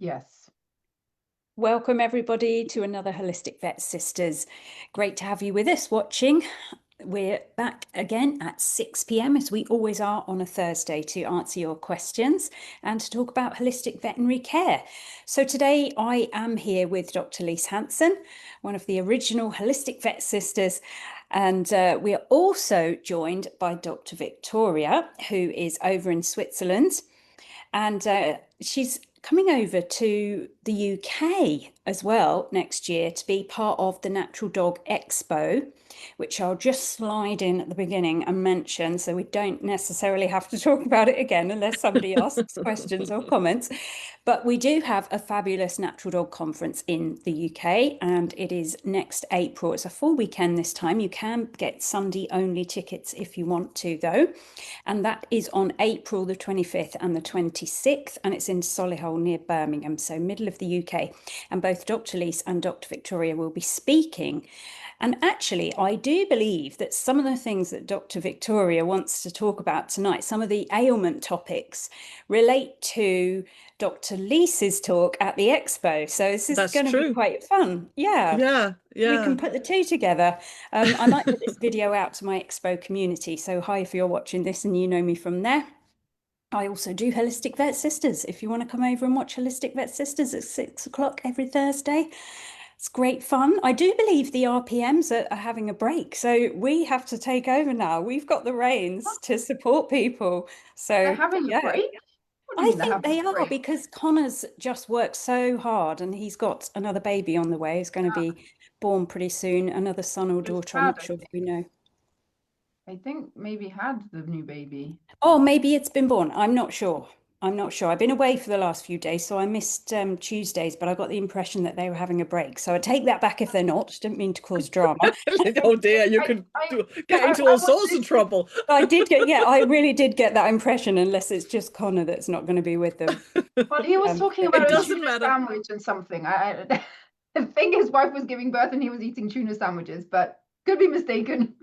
Yes. Welcome everybody to another Holistic Vet Sisters. Great to have you with us watching. We're back again at 6 p.m. as we always are on a Thursday to answer your questions and to talk about holistic veterinary care. So today I am here with Dr. Lise Hansen, one of the original Holistic Vet Sisters. And we are also joined by Dr. Victoria, who is over in Switzerland. And she's coming over to the UK as well next year to be part of the Natural Dog Expo, which I'll just slide in at the beginning and mention so we don't necessarily have to talk about it again unless somebody asks questions or comments. But we do have a fabulous natural dog conference in the UK, and it is next April. It's a full weekend this time. You can get Sunday only tickets if you want to, though. And that is on April the 25th and the 26th, and it's in Solihull near Birmingham, so middle of the UK. And both Dr. Lise and Dr. Victoria will be speaking. And actually, I do believe that some of the things that Dr. Victoria wants to talk about tonight, some of the ailment topics, relate to Dr. Lise's talk at the expo. So this is going to be quite fun. Yeah. We can put the two together. I might put this video out to my expo community. So hi, if you're watching this and you know me from there. I also do Holistic Vet Sisters. If you want to come over and watch Holistic Vet Sisters at 6 o'clock every Thursday, it's great fun. I do believe the RPMs are having a break, so we have to take over now. We've got the reins to support people. So They're having a break? I think they are, because Connor's just worked so hard and he's got another baby on the way. He's going to be born pretty soon, another son or daughter. I'm not sure if we know. I think maybe had the new baby. Oh, maybe it's been born. I'm not sure. I've been away for the last few days, so I missed Tuesdays, but I got the impression that they were having a break. So I take that back if they're not. Didn't mean to cause drama. Oh dear, you could get into all sorts of trouble. I really did get that impression, unless it's just Connor that's not going to be with them. Well, he was talking about a tuna sandwich and something. I think his wife was giving birth and he was eating tuna sandwiches, but could be mistaken.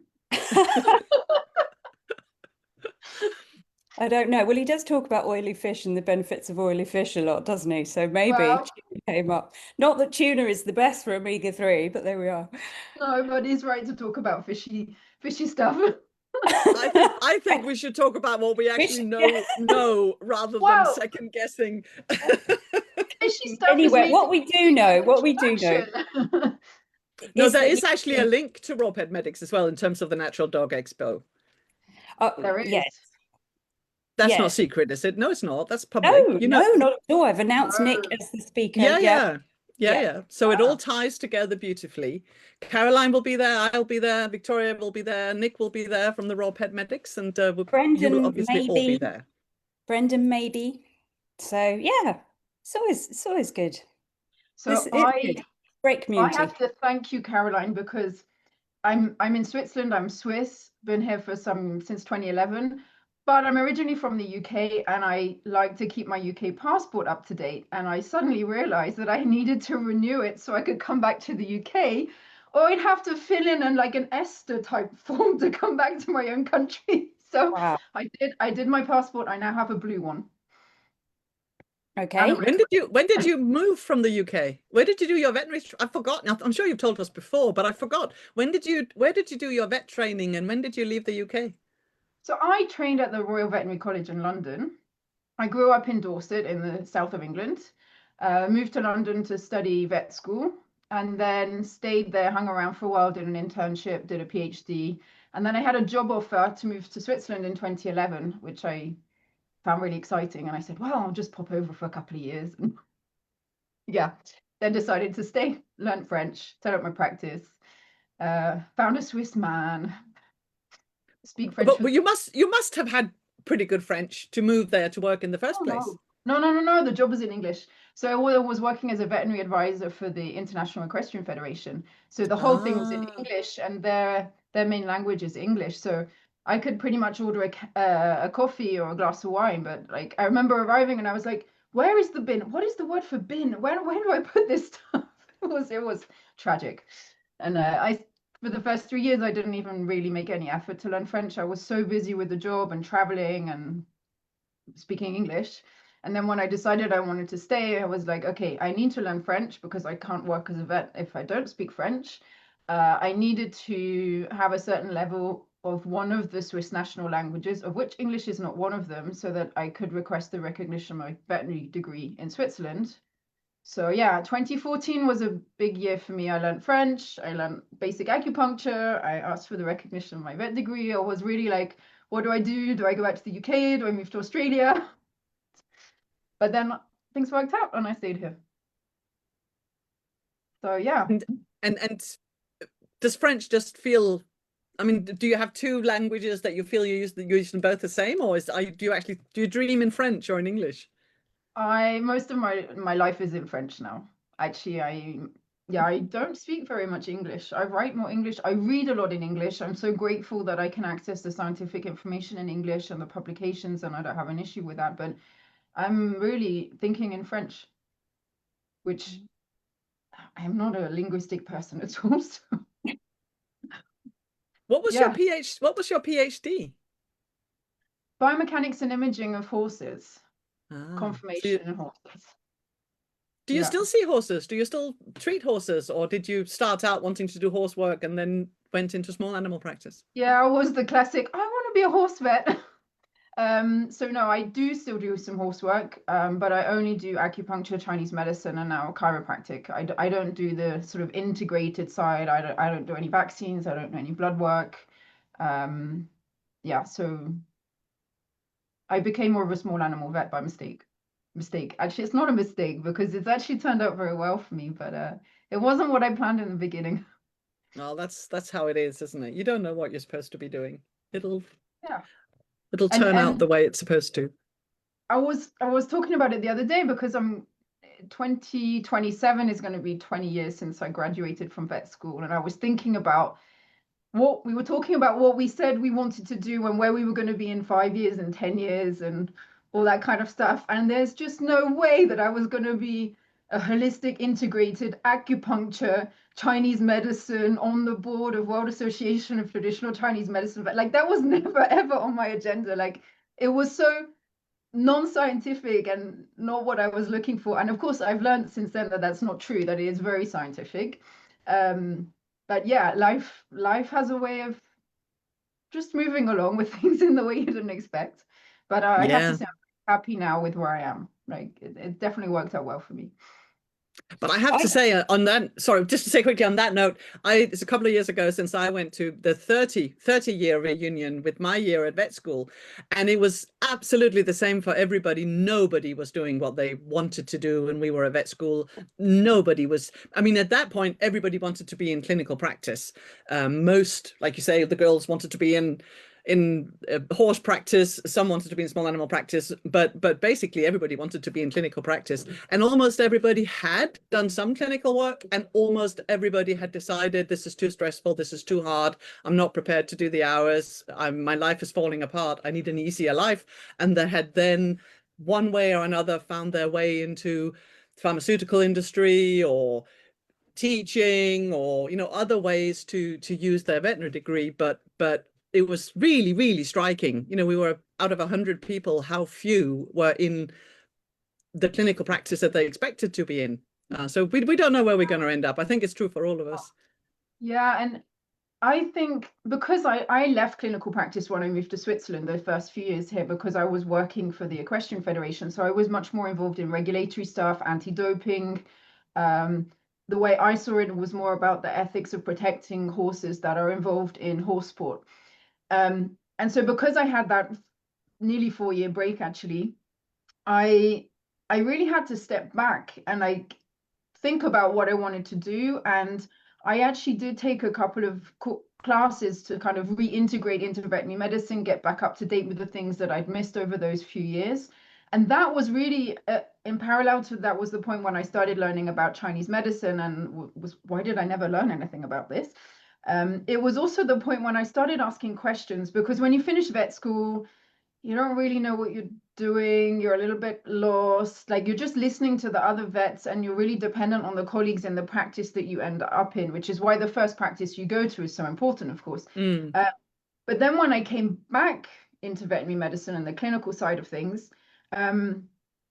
I don't know. Well, he does talk about oily fish and the benefits of oily fish a lot, doesn't he? So maybe tuna came up. Not that tuna is the best for omega-3, but there we are. No, but he's right to talk about fishy stuff. I think we should talk about what we actually know rather than second guessing. Fishy stuff. Anyway, what we do know. No, there is actually a link to Raw Pet Medics as well in terms of the Natural Dog Expo. There is. Yes. That's not secret, is it? No, it's not. That's public. No, not at all. I've announced Nick as the speaker. Yeah. So it all ties together beautifully. Caroline will be there. I'll be there. Victoria will be there. Nick will be there from the Raw Pet Medics, and you will obviously all be there. Brendan maybe. So yeah, it's always good. So great community. I have to thank you, Caroline, because I'm in Switzerland. I'm Swiss. Been here since 2011. But I'm originally from the UK and I like to keep my UK passport up to date. And I suddenly realized that I needed to renew it so I could come back to the UK, or I'd have to fill in an Esther type form to come back to my own country. So I did my passport. I now have a blue one. Okay. When did you move from the UK? Where did you do your veterinary? I've forgotten. I'm sure you've told us before, but I forgot. Where did you do your vet training, and when did you leave the UK? So I trained at the Royal Veterinary College in London. I grew up in Dorset in the south of England, moved to London to study vet school, and then stayed there, hung around for a while, did an internship, did a PhD. And then I had a job offer to move to Switzerland in 2011, which I found really exciting. And I said, well, I'll just pop over for a couple of years. And then decided to stay, learned French, set up my practice, found a Swiss man, speak French. But you must have had pretty good French to move there to work in the first place. No. The job was in English. So I was working as a veterinary advisor for the International Equestrian Federation. So the whole thing was in English, and their main language is English. So I could pretty much order a coffee or a glass of wine. But I remember arriving and I was like, where is the bin? What is the word for bin? Where do I put this stuff? It was tragic. And for the first 3 years, I didn't even really make any effort to learn French. I was so busy with the job and traveling and speaking English. And then when I decided I wanted to stay, I was like, okay, I need to learn French because I can't work as a vet if I don't speak French. I needed to have a certain level of one of the Swiss national languages, of which English is not one of them, so that I could request the recognition of my veterinary degree in Switzerland. So yeah, 2014 was a big year for me. I learned French, I learned basic acupuncture, I asked for the recognition of my vet degree. I was really like, what do I do? Do I go back to the UK? Do I move to Australia? But then things worked out and I stayed here. So yeah. And does French just feel, I mean, do you have two languages that you feel you use them both the same, or do you dream in French or in English? Most of my life is in French now. Actually, I don't speak very much English. I write more English. I read a lot in English. I'm so grateful that I can access the scientific information in English and the publications, and I don't have an issue with that. But I'm really thinking in French, which I'm not a linguistic person at all. So. What was your PhD? Biomechanics and imaging of horses. Conformation in horses. Do you still see horses? Do you still treat horses, or did you start out wanting to do horse work and then went into small animal practice? Yeah, I was the classic, I want to be a horse vet. So no, I do still do some horse work, but I only do acupuncture, Chinese medicine, and now chiropractic. I don't do the sort of integrated side. I don't do any vaccines. I don't do any blood work. Yeah, so I became more of a small animal vet by mistake. Actually, it's not a mistake because it's actually turned out very well for me, but it wasn't what I planned in the beginning. Well, that's how it is, isn't it? You don't know what you're supposed to be doing. It'll And turn out the way it's supposed to. I was talking about it the other day because 2027 is going to be 20 years since I graduated from vet school, and I was thinking about what we were talking about, what we said we wanted to do and where we were going to be in 5 years and 10 years and all that kind of stuff. And there's just no way that I was going to be a holistic, integrated acupuncture, Chinese medicine on the board of World Association of Traditional Chinese Medicine. But like that was never, ever on my agenda. Like it was so non-scientific and not what I was looking for. And of course, I've learned since then that that's not true, that it is very scientific. But yeah, life has a way of just moving along with things in the way you didn't expect. But I have to say, I'm happy now with where I am. Like it definitely worked out well for me. But I have to say on that, sorry, just to say quickly on that note, it's a couple of years ago since I went to the 30-year reunion with my year at vet school. And it was absolutely the same for everybody. Nobody was doing what they wanted to do when we were at vet school. Nobody was, I mean, at that point, everybody wanted to be in clinical practice. Most, like you say, the girls wanted to be in horse practice, some wanted to be in small animal practice, but basically everybody wanted to be in clinical practice, and almost everybody had done some clinical work, and almost everybody had decided this is too stressful, this is too hard, I'm not prepared to do the hours, my life is falling apart, I need an easier life. And they had then one way or another found their way into pharmaceutical industry or teaching or other ways to use their veterinary degree. But it was really, really striking. We were out of 100 people, how few were in the clinical practice that they expected to be in. So we don't know where we're going to end up. I think it's true for all of us. Yeah, and I think because I left clinical practice when I moved to Switzerland the first few years here because I was working for the Equestrian Federation. So I was much more involved in regulatory stuff, anti-doping. The way I saw it was more about the ethics of protecting horses that are involved in horse sport. And so because I had that nearly 4-year break, actually, I really had to step back and like think about what I wanted to do. And I actually did take a couple of classes to kind of reintegrate into veterinary medicine, get back up to date with the things that I'd missed over those few years. And that was really in parallel to that was the point when I started learning about Chinese medicine and was why did I never learn anything about this? It was also the point when I started asking questions, because when you finish vet school, you don't really know what you're doing. You're a little bit lost. Like you're just listening to the other vets and you're really dependent on the colleagues in the practice that you end up in, which is why the first practice you go to is so important, of course. But then when I came back into veterinary medicine and the clinical side of things,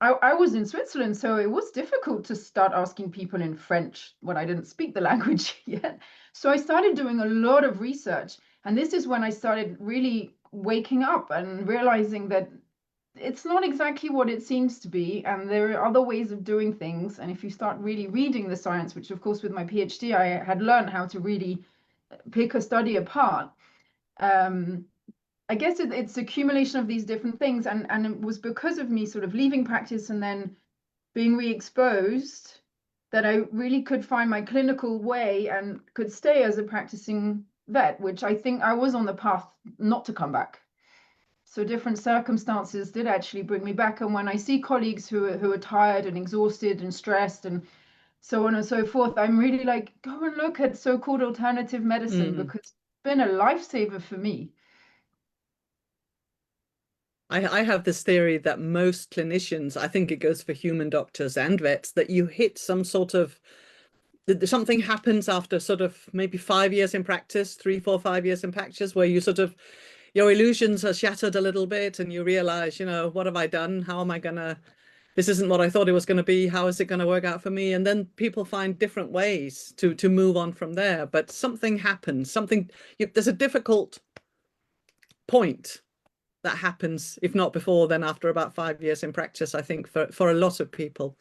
I was in Switzerland, so it was difficult to start asking people in French when I didn't speak the language yet. So I started doing a lot of research. And this is when I started really waking up and realizing that it's not exactly what it seems to be. And there are other ways of doing things. And if you start really reading the science, which of course with my PhD, I had learned how to really pick a study apart. I guess it's accumulation of these different things, and it was because of me sort of leaving practice and then being re-exposed that I really could find my clinical way and could stay as a practicing vet, which I think I was on the path not to come back. So different circumstances did actually bring me back. And when I see colleagues who are tired and exhausted and stressed and so on and so forth, I'm really like, go and look at so-called alternative medicine because it's been a lifesaver for me. I have this theory that most clinicians, I think it goes for human doctors and vets, that you hit some sort of, something happens after sort of maybe 5 years in practice, 3, 4, 5 years in practice, where you sort of, your illusions are shattered a little bit and you realize, you know, what have I done? How am I gonna, this isn't what I thought it was going to be. How is it going to work out for me? And then people find different ways to move on from there. But something happens, there's a difficult point that happens, if not before, then after about 5 years in practice, I think for a lot of people.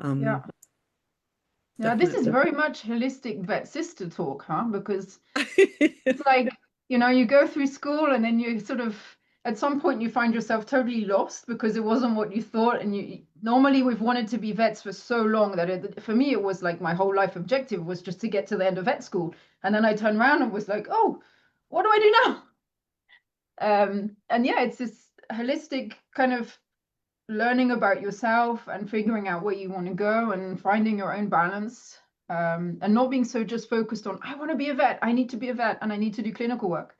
Yeah, this is very much holistic vet sister talk, huh? Because it's like, you know, you go through school and then you sort of, at some point you find yourself totally lost because it wasn't what you thought. And you normally we've wanted to be vets for so long that for me, it was like my whole life objective was just to get to the end of vet school. And then I turned around and was like, oh, what do I do now? And yeah, it's this holistic kind of learning about yourself and figuring out where you want to go and finding your own balance, and not being so just focused on, I want to be a vet, I need to be a vet, and I need to do clinical work.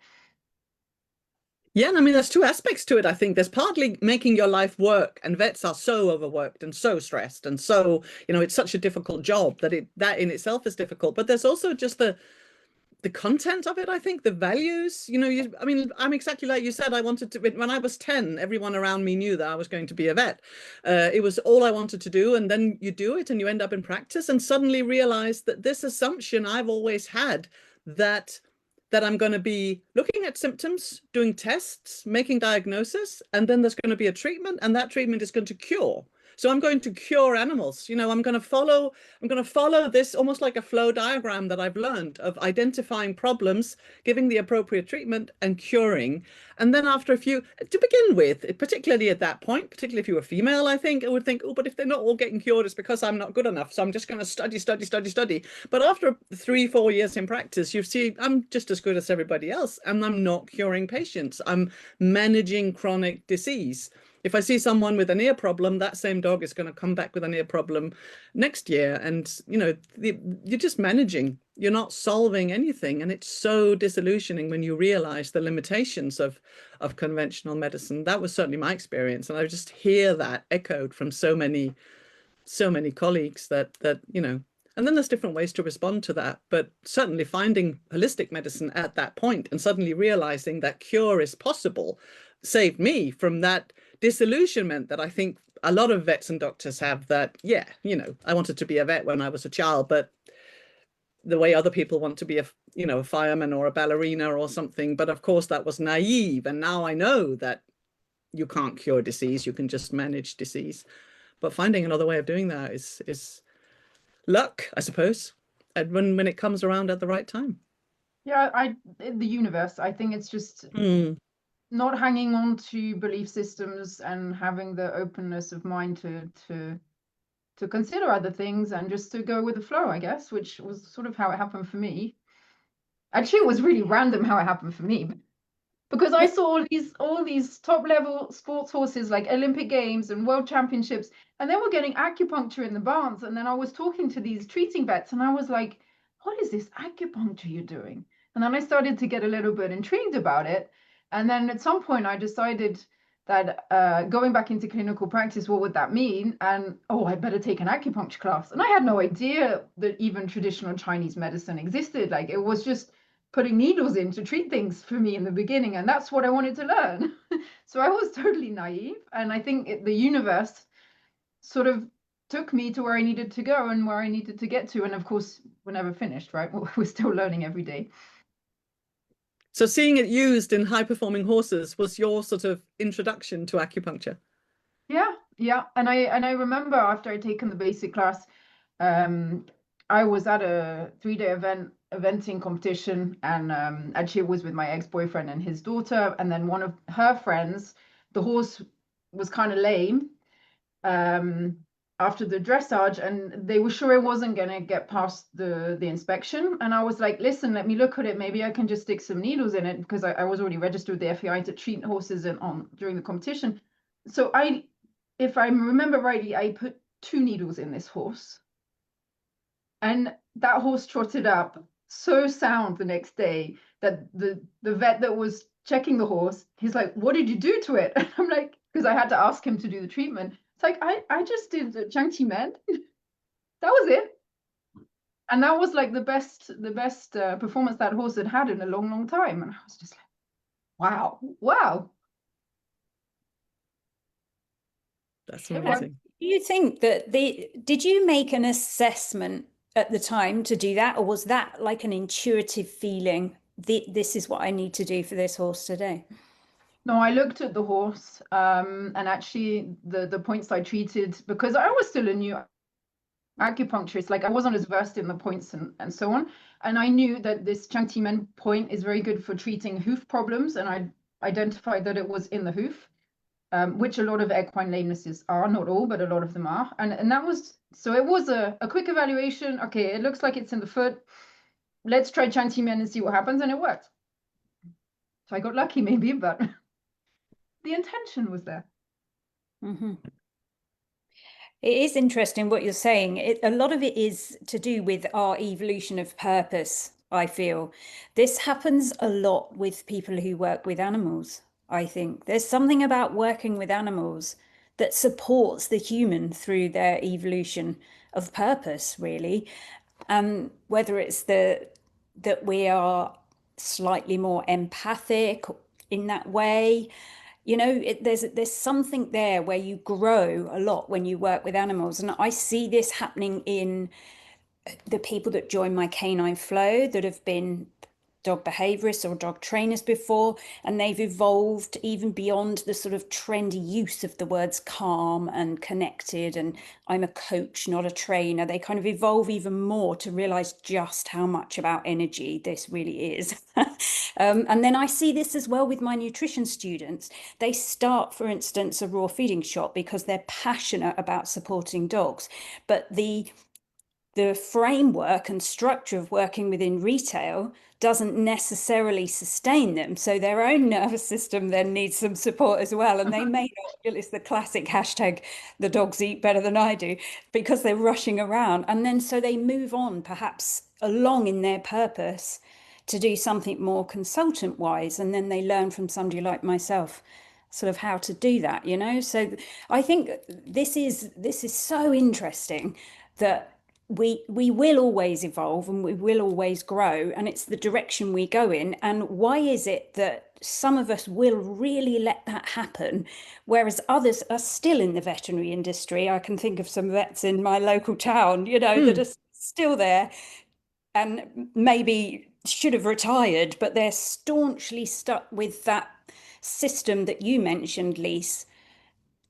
Yeah, and I mean, there's two aspects to it. I think there's partly making your life work, and vets are so overworked and so stressed, and so, you know, it's such a difficult job that that in itself is difficult. But there's also just the content of it. I think the values, you know, I mean, I'm exactly like you said. I wanted to, when I was 10, everyone around me knew that I was going to be a vet. It was all I wanted to do. And then you do it and you end up in practice and suddenly realize that this assumption I've always had, that I'm going to be looking at symptoms, doing tests, making diagnosis, and then there's going to be a treatment, and that treatment is going to cure. So I'm going to cure animals. You know, I'm going to follow this almost like a flow diagram that I've learned of identifying problems, giving the appropriate treatment and curing. And then after a few, to begin with, particularly at that point, particularly if you were female, I think I would think, oh, but if they're not all getting cured, it's because I'm not good enough. So I'm just going to study. But after 3, 4 years in practice, you see, I'm just as good as everybody else, and I'm not curing patients. I'm managing chronic disease. If I see someone with an ear problem, that same dog is going to come back with an ear problem next year. And, you know, you're just managing, you're not solving anything. And it's so disillusioning when you realize the limitations of conventional medicine. That was certainly my experience. And I just hear that echoed from so many colleagues that, you know, and then there's different ways to respond to that. But certainly finding holistic medicine at that point and suddenly realizing that cure is possible saved me from that disillusionment that I think a lot of vets and doctors have, that, yeah, you know, I wanted to be a vet when I was a child, but the way other people want to be a fireman or a ballerina or something. But of course that was naive. And now I know that you can't cure disease, you can just manage disease. But finding another way of doing that is luck, I suppose, and when it comes around at the right time. Yeah, the universe, I think it's just not hanging on to belief systems and having the openness of mind to consider other things and just to go with the flow, I guess, which was sort of how it happened for me. Actually, it was really random how it happened for me, because I saw all these top level sports horses like Olympic Games and World Championships, and they were getting acupuncture in the barns. And then I was talking to these treating vets and I was like, what is this acupuncture you're doing? And then I started to get a little bit intrigued about it. And then at some point I decided that going back into clinical practice, what would that mean? And I better take an acupuncture class. And I had no idea that even traditional Chinese medicine existed. Like, it was just putting needles in to treat things for me in the beginning, and that's what I wanted to learn. So I was totally naive, and I think the universe sort of took me to where I needed to go and where I needed to get to. And of course, we're never finished, right? We're still learning every day. So seeing it used in high-performing horses was your sort of introduction to acupuncture? Yeah. And I remember after I'd taken the basic class, I was at a 3-day eventing competition, and actually it was with my ex-boyfriend and his daughter, and then one of her friends, the horse was kind of lame after the dressage, and they were sure it wasn't going to get past the inspection. And I was like, listen, let me look at it, maybe I can just stick some needles in it, because I was already registered with the FEI to treat horses during the competition. So if I remember rightly, I put 2 needles in this horse, and that horse trotted up so sound the next day that the vet that was checking the horse, he's like, what did you do to it? And I'm like, because I had to ask him to do the treatment. It's like, I just did the Jiangqi Men. That was it. And that was like the best performance that horse had had in a long time. And I was just like, wow. That's amazing. Do you think that did you make an assessment at the time to do that, or was that like an intuitive feeling? This is what I need to do for this horse today. No, I looked at the horse, and actually the points I treated, because I was still a new acupuncturist, like I wasn't as versed in the points and so on. And I knew that this Jiangqi Men point is very good for treating hoof problems, and I identified that it was in the hoof. Which a lot of equine lamenesses are, not all, but a lot of them are. And that was, so it was a quick evaluation. Okay, it looks like it's in the foot. Let's try Jiangqi Men and see what happens. And it worked. So I got lucky maybe, but the intention was there. Mm-hmm. It is interesting what you're saying. A lot of it is to do with our evolution of purpose, I feel. This happens a lot with people who work with animals, I think. There's something about working with animals that supports the human through their evolution of purpose, really. Whether it's that we are slightly more empathic in that way, you know, there's something there where you grow a lot when you work with animals. And I see this happening in the people that join my canine flow that have been dog behaviorists or dog trainers before, and they've evolved even beyond the sort of trendy use of the words calm and connected and I'm a coach, not a trainer. They kind of evolve even more to realize just how much about energy this really is. And then I see this as well with my nutrition students. They start, for instance, a raw feeding shop because they're passionate about supporting dogs, but the framework and structure of working within retail doesn't necessarily sustain them. So their own nervous system then needs some support as well. And they may not, it's the classic hashtag, the dogs eat better than I do, because they're rushing around. And then so they move on perhaps along in their purpose to do something more consultant wise. And then they learn from somebody like myself sort of how to do that, you know? So I think this is so interesting that we will always evolve and we will always grow, and it's the direction we go in. And why is it that some of us will really let that happen, whereas others are still in the veterinary industry? I can think of some vets in my local town, you know, that are still there and maybe should have retired, but they're staunchly stuck with that system that you mentioned, Lise,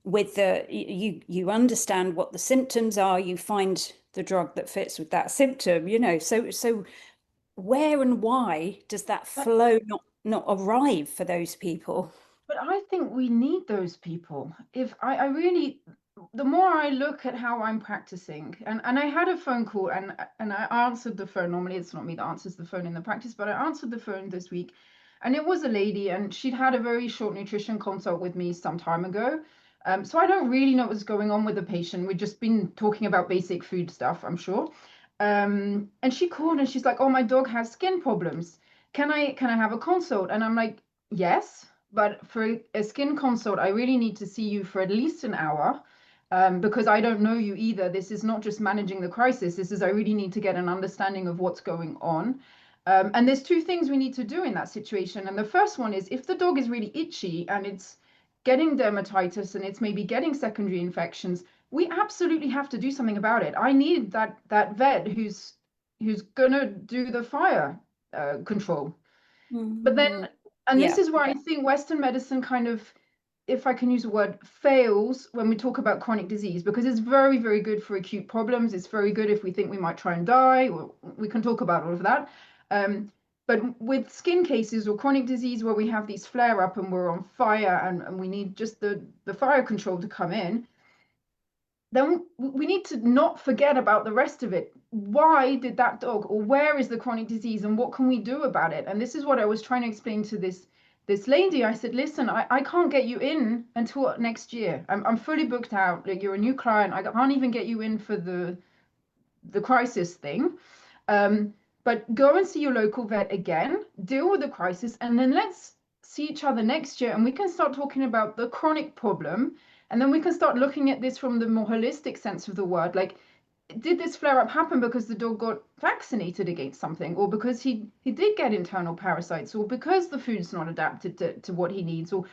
with you understand what the symptoms are, you find the drug that fits with that symptom, you know. So where and why does that flow not arrive for those people? But I think we need those people. If I really, the more I look at how I'm practicing, and I had a phone call and I answered the phone. Normally it's not me that answers the phone in the practice, but I answered the phone this week, and it was a lady, and she'd had a very short nutrition consult with me some time ago. So I don't really know what's going on with the patient. We've just been talking about basic food stuff, I'm sure. And she called and she's like, "Oh, my dog has skin problems. Can I have a consult?" And I'm like, "Yes, but for a skin consult, I really need to see you for at least an hour, because I don't know you either. This is not just managing the crisis. This is, I really need to get an understanding of what's going on." And there's 2 things we need to do in that situation. And the first one is, if the dog is really itchy and it's getting dermatitis and it's maybe getting secondary infections, we absolutely have to do something about it. I need that vet who's gonna do the fire control. But then, and this is where I think Western medicine kind of, if I can use a word, fails when we talk about chronic disease, because it's very, very good for acute problems. It's very good if we think we might try and die, or we can talk about all of that. But with skin cases or chronic disease where we have these flare up and we're on fire and we need just the fire control to come in, then we need to not forget about the rest of it. Why did that dog, or where is the chronic disease, and what can we do about it? And this is what I was trying to explain to this lady. I said, listen, I can't get you in until next year. I'm fully booked out. Like, you're a new client. I can't even get you in for the crisis thing. But go and see your local vet again, deal with the crisis, and then let's see each other next year, and we can start talking about the chronic problem. And then we can start looking at this from the more holistic sense of the word. Like, did this flare up happen because the dog got vaccinated against something, or because he did get internal parasites, or because the food's not adapted to what he needs, or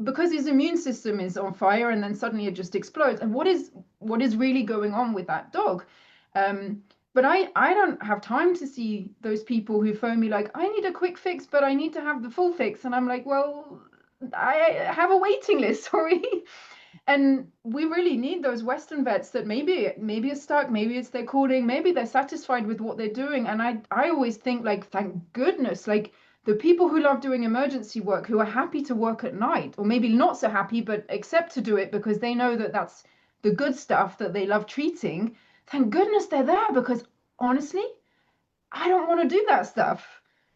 because his immune system is on fire and then suddenly it just explodes? And what is really going on with that dog? But I don't have time to see those people who phone me like, I need a quick fix, but I need to have the full fix. And I'm like, well, I have a waiting list, sorry. And we really need those Western vets that maybe it's stuck, maybe it's their calling, maybe they're satisfied with what they're doing. And I always think, like, thank goodness, like, the people who love doing emergency work, who are happy to work at night, or maybe not so happy, but accept to do it because they know that that's the good stuff that they love treating. Thank goodness they're there, because honestly, I don't want to do that stuff.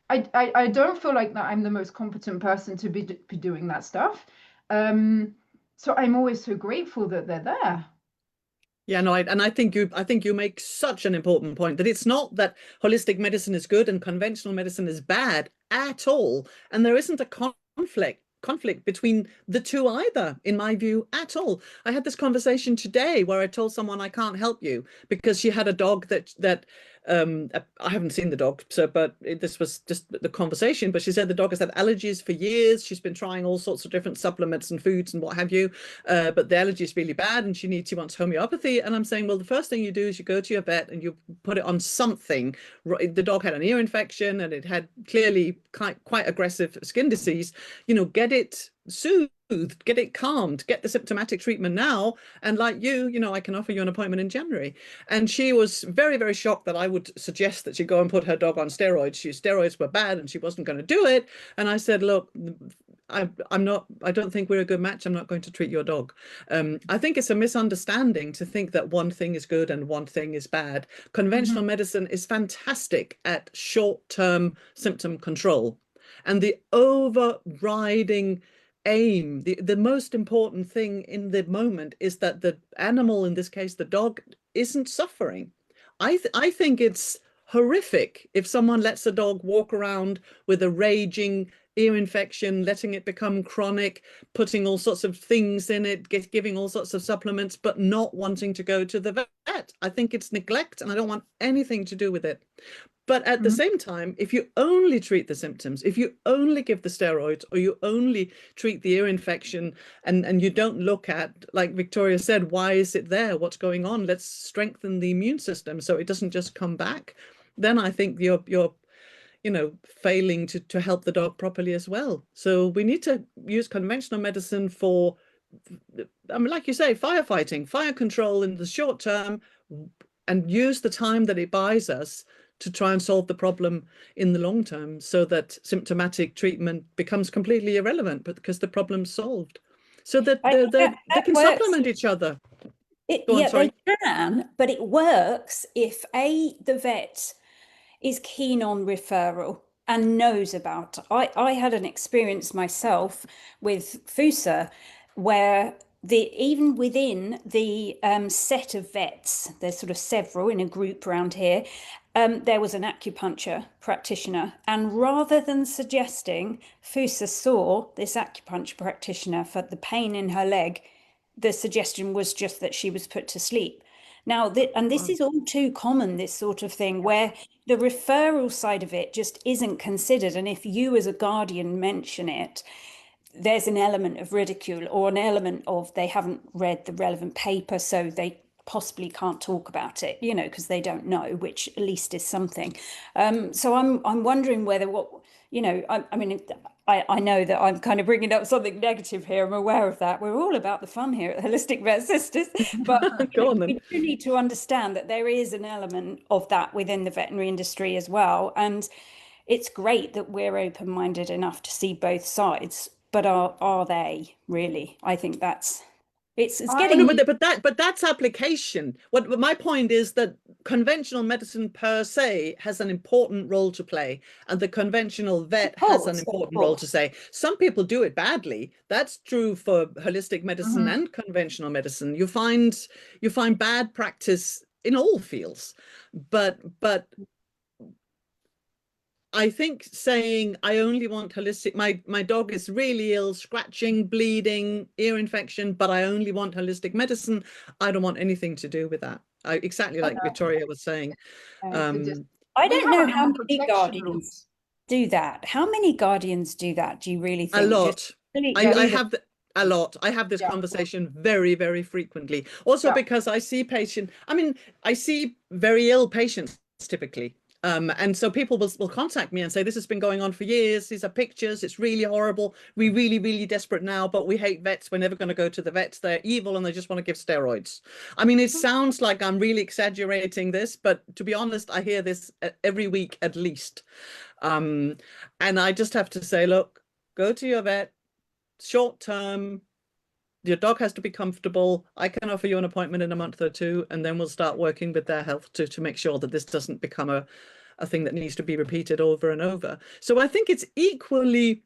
I don't feel like that I'm the most competent person to be doing that stuff. So I'm always so grateful that they're there. Yeah, no, I think you make such an important point, that it's not that holistic medicine is good and conventional medicine is bad at all, and there isn't a conflict between the two either, in my view, at all. I had this conversation today where I told someone I can't help you because she had a dog that I haven't seen the dog, but this was just the conversation. But she said the dog has had allergies for years. She's been trying all sorts of different supplements and foods and what have you, but the allergy is really bad, and she wants homeopathy. And I'm saying, well, the first thing you do is you go to your vet and you put it on something. The dog had an ear infection and it had clearly quite aggressive skin disease. Get it soothed, get it calmed, get the symptomatic treatment now. And like you, I can offer you an appointment in January. And she was very, very shocked that I would suggest that she go and put her dog on steroids. Steroids were bad and she wasn't going to do it. And I said, look, I don't think we're a good match. I'm not going to treat your dog. I think it's a misunderstanding to think that one thing is good and one thing is bad. Conventional medicine is fantastic at short-term symptom control. And the overriding aim, the most important thing in the moment, is that the animal, in this case the dog, isn't suffering. I think it's horrific if someone lets a dog walk around with a raging ear infection, letting it become chronic, putting all sorts of things in it, giving all sorts of supplements, but not wanting to go to the vet. I think it's neglect, and I don't want anything to do with it. But at the same time, if you only treat the symptoms, if you only give the steroids, or you only treat the ear infection, and you don't look at, like Victoria said, why is it there? What's going on? Let's strengthen the immune system so it doesn't just come back. Then I think you're failing to help the dog properly as well. So we need to use conventional medicine for, like you say, firefighting, fire control in the short term, and use the time that it buys us to try and solve the problem in the long term, so that symptomatic treatment becomes completely irrelevant, but because the problem's solved, so that they can supplement each other. They can, but it works if the vet is keen on referral and knows about. I had an experience myself with FUSA where even within the set of vets, there's sort of several in a group around here, there was an acupuncture practitioner, and rather than suggesting, FUSA saw this acupuncture practitioner for the pain in her leg, the suggestion was just that she was put to sleep. Now, this is all too common, this sort of thing, where the referral side of it just isn't considered. And if you as a guardian mention it, there's an element of ridicule or an element of they haven't read the relevant paper, so they possibly can't talk about it, you know, because they don't know, which at least is something. So I'm wondering whether what, you know, I mean, I know that I'm kind of bringing up something negative here. I'm aware of that. We're all about the fun here at Holistic Vet Sisters, but Go on then. we do need to understand that there is an element of that within the veterinary industry as well. And it's great that we're open-minded enough to see both sides, but are they really? I think that's it's getting. But that's application. What my point is that conventional medicine per se has an important role to play, and the conventional vet has an important role to say. Some people do it badly. That's true for holistic medicine and conventional medicine. You find bad practice in all fields, but I think saying I only want holistic, my dog is really ill, scratching, bleeding, ear infection, but I only want holistic medicine. I don't want anything to do with that. Exactly like Victoria was saying. I don't know how many guardians do that. How many guardians do that? Do you really think? A lot. I have a lot. I have this conversation very, very frequently. Also because I see I see very ill patients typically. And so people will contact me and say, this has been going on for years. These are pictures. It's really horrible. We're really, really desperate now, but we hate vets. We're never going to go to the vets. They're evil and they just want to give steroids. I mean, it sounds like I'm really exaggerating this, but to be honest, I hear this every week at least. And I just have to say, look, go to your vet, short term. Your dog has to be comfortable. I can offer you an appointment in a month or two, and then we'll start working with their health to make sure that this doesn't become a thing that needs to be repeated over and over. So I think it's equally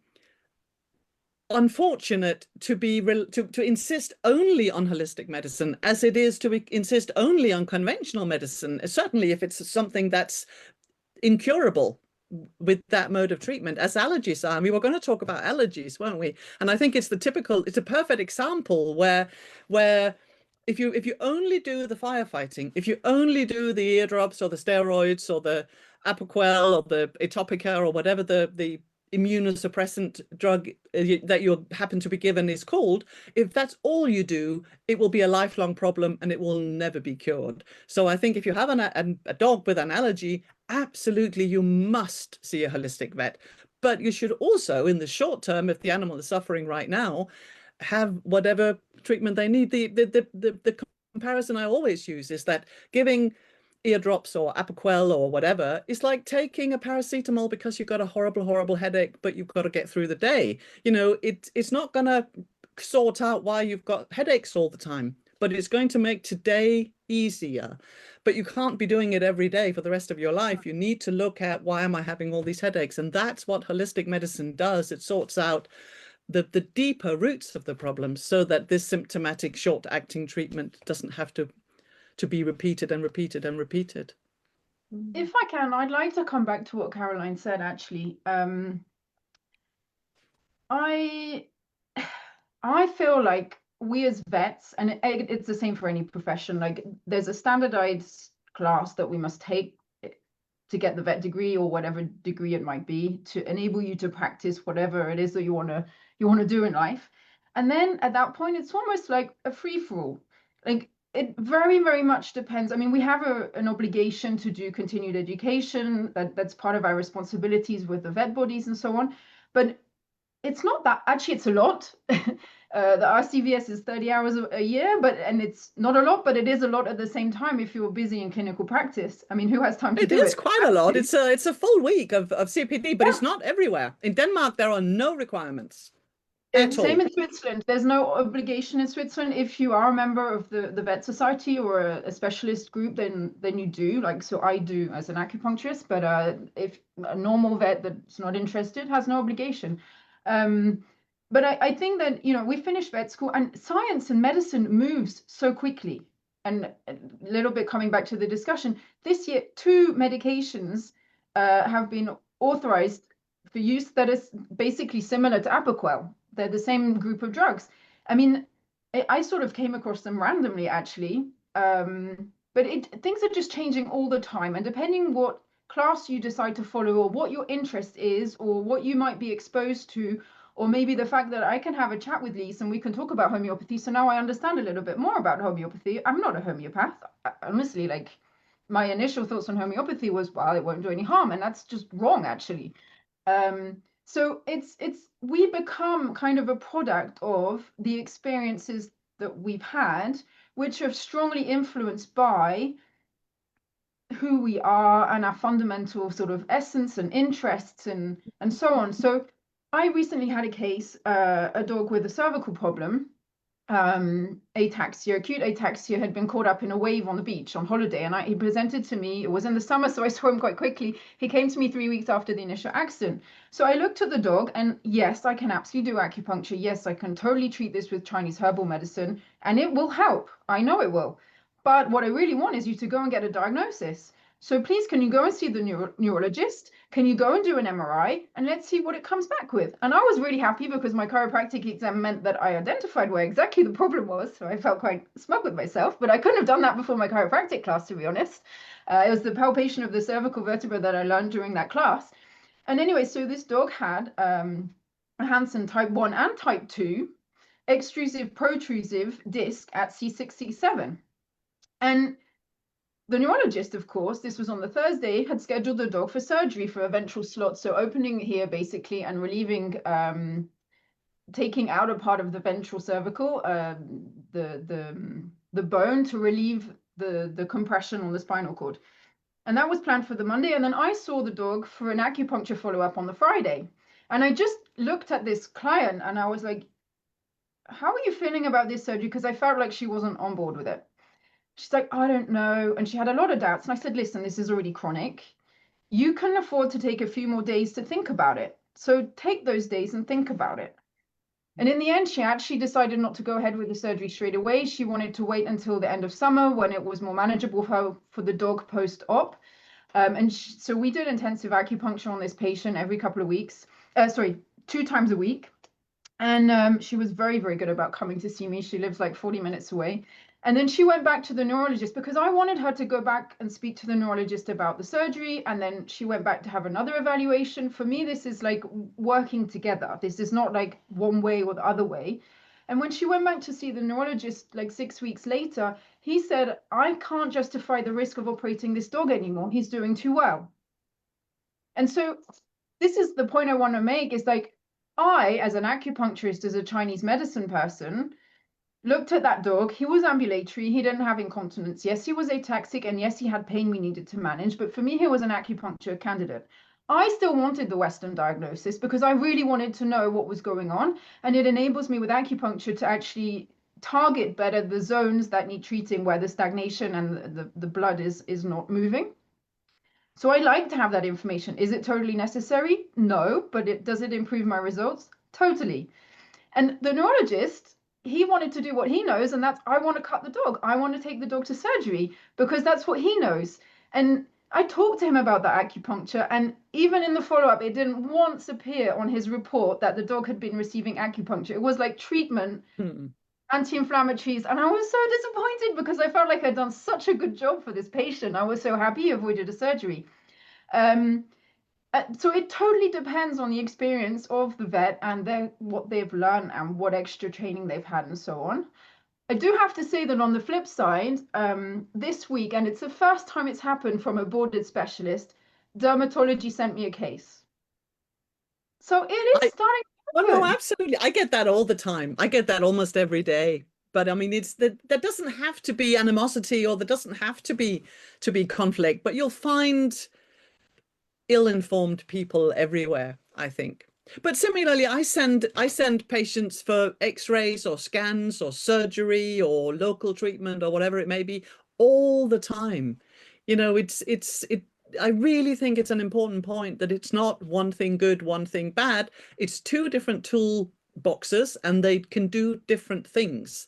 unfortunate to insist only on holistic medicine as it is to insist only on conventional medicine, certainly if it's something that's incurable with that mode of treatment, as allergies are. And we were going to talk about allergies, weren't we? And I think it's a perfect example where if you only do the firefighting, if you only do the eardrops or the steroids or the Apoquel or the Atopica or whatever the immunosuppressant drug that you happen to be given is called, if that's all you do, it will be a lifelong problem and it will never be cured. So I think if you have a dog with an allergy, absolutely you must see a holistic vet. But you should also, in the short term, if the animal is suffering right now, have whatever treatment they need. The comparison I always use is that giving eardrops or Apoquel or whatever is like taking a paracetamol because you've got a horrible headache, but you've got to get through the day. You know, it's not going to sort out why you've got headaches all the time, but it's going to make today easier. But you can't be doing it every day for the rest of your life. You need to look at, why am I having all these headaches? And that's what holistic medicine does. It sorts out the deeper roots of the problem so that this symptomatic short-acting treatment doesn't have to be repeated and repeated and repeated. If I can, I'd like to come back to what Caroline said, actually. I feel like we as vets, and it's the same for any profession, like there's a standardized class that we must take to get the vet degree or whatever degree it might be to enable you to practice whatever it is that you want to do in life. And then at that point, it's almost like a free-for-all. Like it very, very much depends. I mean, we have an obligation to do continued education. That's part of our responsibilities with the vet bodies and so on. But it's not that, actually, it's a lot. The RCVS is 30 hours a year, and it's not a lot, but it is a lot at the same time if you're busy in clinical practice. I mean, who has time to do it? It is quite a lot. It's a full week of CPD, but it's not everywhere. In Denmark, there are no requirements. Same in Switzerland. There's no obligation in Switzerland. If you are a member of the vet society or a specialist group, then you do. Like, so I do as an acupuncturist, but if a normal vet that's not interested has no obligation. But I think that, you know, we finished vet school and science and medicine moves so quickly. And a little bit coming back to the discussion, this year, 2 medications have been authorized for use that is basically similar to Apoquel. They're the same group of drugs. I mean, I sort of came across them randomly, actually. But things are just changing all the time. And depending what class you decide to follow or what your interest is or what you might be exposed to or maybe the fact that I can have a chat with Lise and we can talk about homeopathy. So now I understand a little bit more about homeopathy. I'm not a homeopath. Honestly, like my initial thoughts on homeopathy was, well, it won't do any harm. And that's just wrong, actually. So we become kind of a product of the experiences that we've had, which are strongly influenced by who we are and our fundamental sort of essence and interests and so on. So I recently had a case, a dog with a cervical problem, ataxia, acute ataxia, had been caught up in a wave on the beach on holiday, and he presented to me. It was in the summer, so I saw him quite quickly. He came to me 3 weeks after the initial accident. So I looked at the dog, and yes, I can absolutely do acupuncture. Yes, I can totally treat this with Chinese herbal medicine, and it will help. I know it will. But what I really want is you to go and get a diagnosis. So please, can you go and see the neurologist? Can you go and do an MRI? And let's see what it comes back with. And I was really happy because my chiropractic exam meant that I identified where exactly the problem was. So I felt quite smug with myself, but I couldn't have done that before my chiropractic class, to be honest. It was the palpation of the cervical vertebra that I learned during that class. And anyway, so this dog had a Hansen type 1 and type 2 extrusive protrusive disc at C6, C7. And the neurologist, of course, this was on the Thursday, had scheduled the dog for surgery for a ventral slot. So opening here basically and relieving, taking out a part of the ventral cervical, the bone to relieve the compression on the spinal cord. And that was planned for the Monday. And then I saw the dog for an acupuncture follow-up on the Friday. And I just looked at this client and I was like, how are you feeling about this surgery? Because I felt like she wasn't on board with it. She's like, I don't know. And she had a lot of doubts. And I said, listen, this is already chronic. You can afford to take a few more days to think about it. So take those days and think about it. And in the end, she actually decided not to go ahead with the surgery straight away. She wanted to wait until the end of summer when it was more manageable for the dog post-op. So we did intensive acupuncture on this patient every couple of weeks. 2 times a week. And she was very, very good about coming to see me. She lives like 40 minutes away. And then she went back to the neurologist because I wanted her to go back and speak to the neurologist about the surgery. And then she went back to have another evaluation. For me, this is like working together. This is not like one way or the other way. And when she went back to see the neurologist like 6 weeks later, he said, I can't justify the risk of operating this dog anymore. He's doing too well. And so this is the point I want to make is like, I, as an acupuncturist, as a Chinese medicine person, looked at that dog. He was ambulatory. He didn't have incontinence. Yes, he was ataxic. And yes, he had pain we needed to manage. But for me, he was an acupuncture candidate. I still wanted the Western diagnosis because I really wanted to know what was going on. And it enables me with acupuncture to actually target better the zones that need treating where the stagnation and the blood is not moving. So I like to have that information. Is it totally necessary? No, but does it improve my results? Totally. And the neurologist, he wanted to do what he knows, and that's I want to cut the dog. I want to take the dog to surgery because that's what he knows. And I talked to him about the acupuncture, and even in the follow-up, it didn't once appear on his report that the dog had been receiving acupuncture. It was like treatment, anti-inflammatories, and I was so disappointed because I felt like I'd done such a good job for this patient. I was so happy he avoided a surgery. So it totally depends on the experience of the vet and what they've learned and what extra training they've had and so on. I do have to say that on the flip side, this week, and it's the first time it's happened from a boarded specialist, dermatology sent me a case. So it is starting to happen. No, absolutely. I get that all the time. I get that almost every day. But I mean, there doesn't have to be animosity or there doesn't have to be conflict, but you'll find ill-informed people everywhere, I think. But similarly, I send patients for x-rays or scans or surgery or local treatment or whatever it may be all the time. You know, I really think it's an important point that it's not one thing good, one thing bad. It's 2 different tool boxes and they can do different things.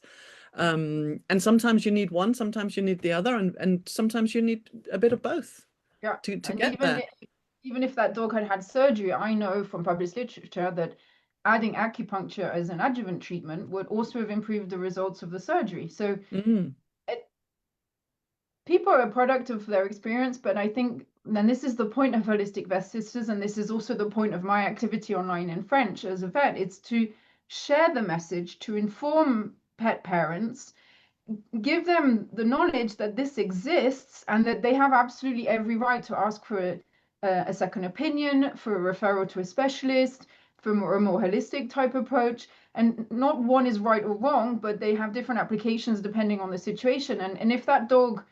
And sometimes you need one, sometimes you need the other, and sometimes you need a bit of both. Yeah. To get there. Even if that dog had surgery, I know from published literature that adding acupuncture as an adjuvant treatment would also have improved the results of the surgery. So people are a product of their experience, but I think, and this is the point of Holistic Vet Sisters, and this is also the point of my activity online in French as a vet, it's to share the message, to inform pet parents, give them the knowledge that this exists and that they have absolutely every right to ask for a second opinion, for a referral to a specialist, for a more holistic type approach. And not one is right or wrong, but they have different applications depending on the situation. And if that dog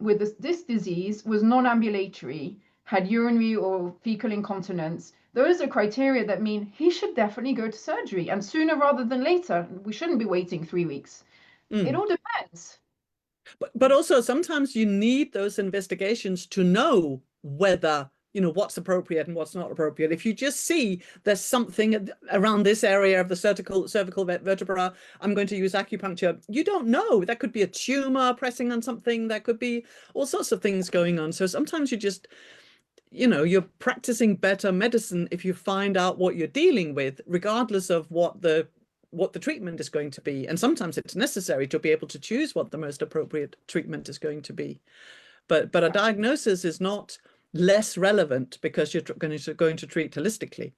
with this disease was non-ambulatory, had urinary or fecal incontinence, those are criteria that mean he should definitely go to surgery, and sooner rather than later. We shouldn't be waiting 3 weeks. It all depends. But also sometimes you need those investigations to know whether, you know, what's appropriate and what's not appropriate. If you just see there's something around this area of the cervical vertebra, I'm going to use acupuncture. You don't know. That could be a tumor pressing on something. There could be all sorts of things going on. So sometimes you just, you know, you're practicing better medicine if you find out what you're dealing with, regardless of what the treatment is going to be. And sometimes it's necessary to be able to choose what the most appropriate treatment is going to be. But a diagnosis is not less relevant because you're going to treat holistically.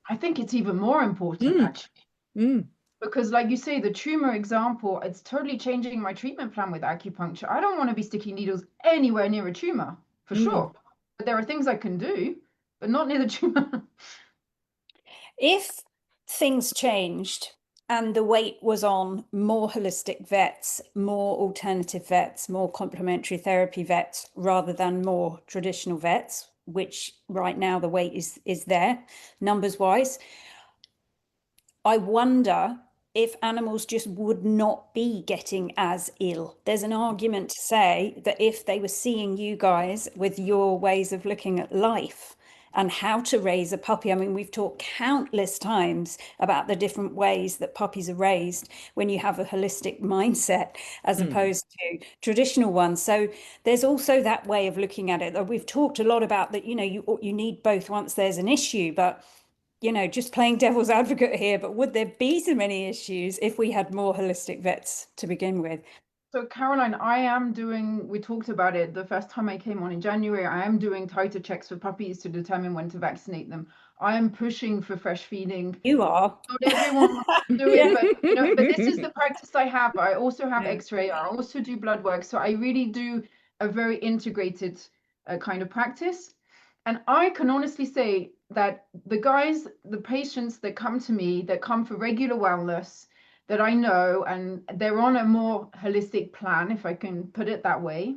I think it's even more important, actually. Because like you say, the tumor example, it's totally changing my treatment plan with acupuncture. I don't want to be sticking needles anywhere near a tumor, for sure. But there are things I can do, but not near the tumor. If things changed and the weight was on more holistic vets, more alternative vets, more complementary therapy vets, rather than more traditional vets, which right now the weight is there, numbers wise, I wonder if animals just would not be getting as ill. There's an argument to say that if they were seeing you guys with your ways of looking at life and how to raise a puppy. I mean, we've talked countless times about the different ways that puppies are raised when you have a holistic mindset as opposed to traditional ones. So there's also that way of looking at it. We've talked a lot about that, you know, you need both once there's an issue, but you know, just playing devil's advocate here, but would there be so many issues if we had more holistic vets to begin with? So Caroline, we talked about it the first time I came on in January, I am doing tighter checks for puppies to determine when to vaccinate them. I am pushing for fresh feeding. You are. Not everyone wants to do it, but, you know, but this is the practice I have. I also have X-ray, I also do blood work. So I really do a very integrated kind of practice. And I can honestly say that the patients that come to me, that come for regular wellness, that I know, and they're on a more holistic plan, if I can put it that way.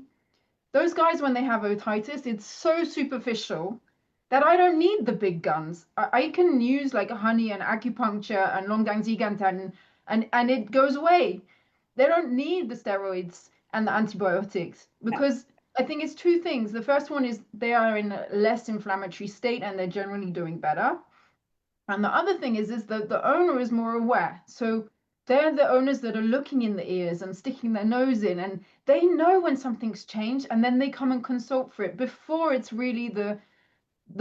Those guys, when they have otitis, it's so superficial that I don't need the big guns. I can use like honey and acupuncture and Longdang Zigantan and it goes away. They don't need the steroids and the antibiotics because I think it's two things. The first one is they are in a less inflammatory state and they're generally doing better. And the other thing is that the owner is more aware. So they're the owners that are looking in the ears and sticking their nose in, and they know when something's changed, and then they come and consult for it before it's really the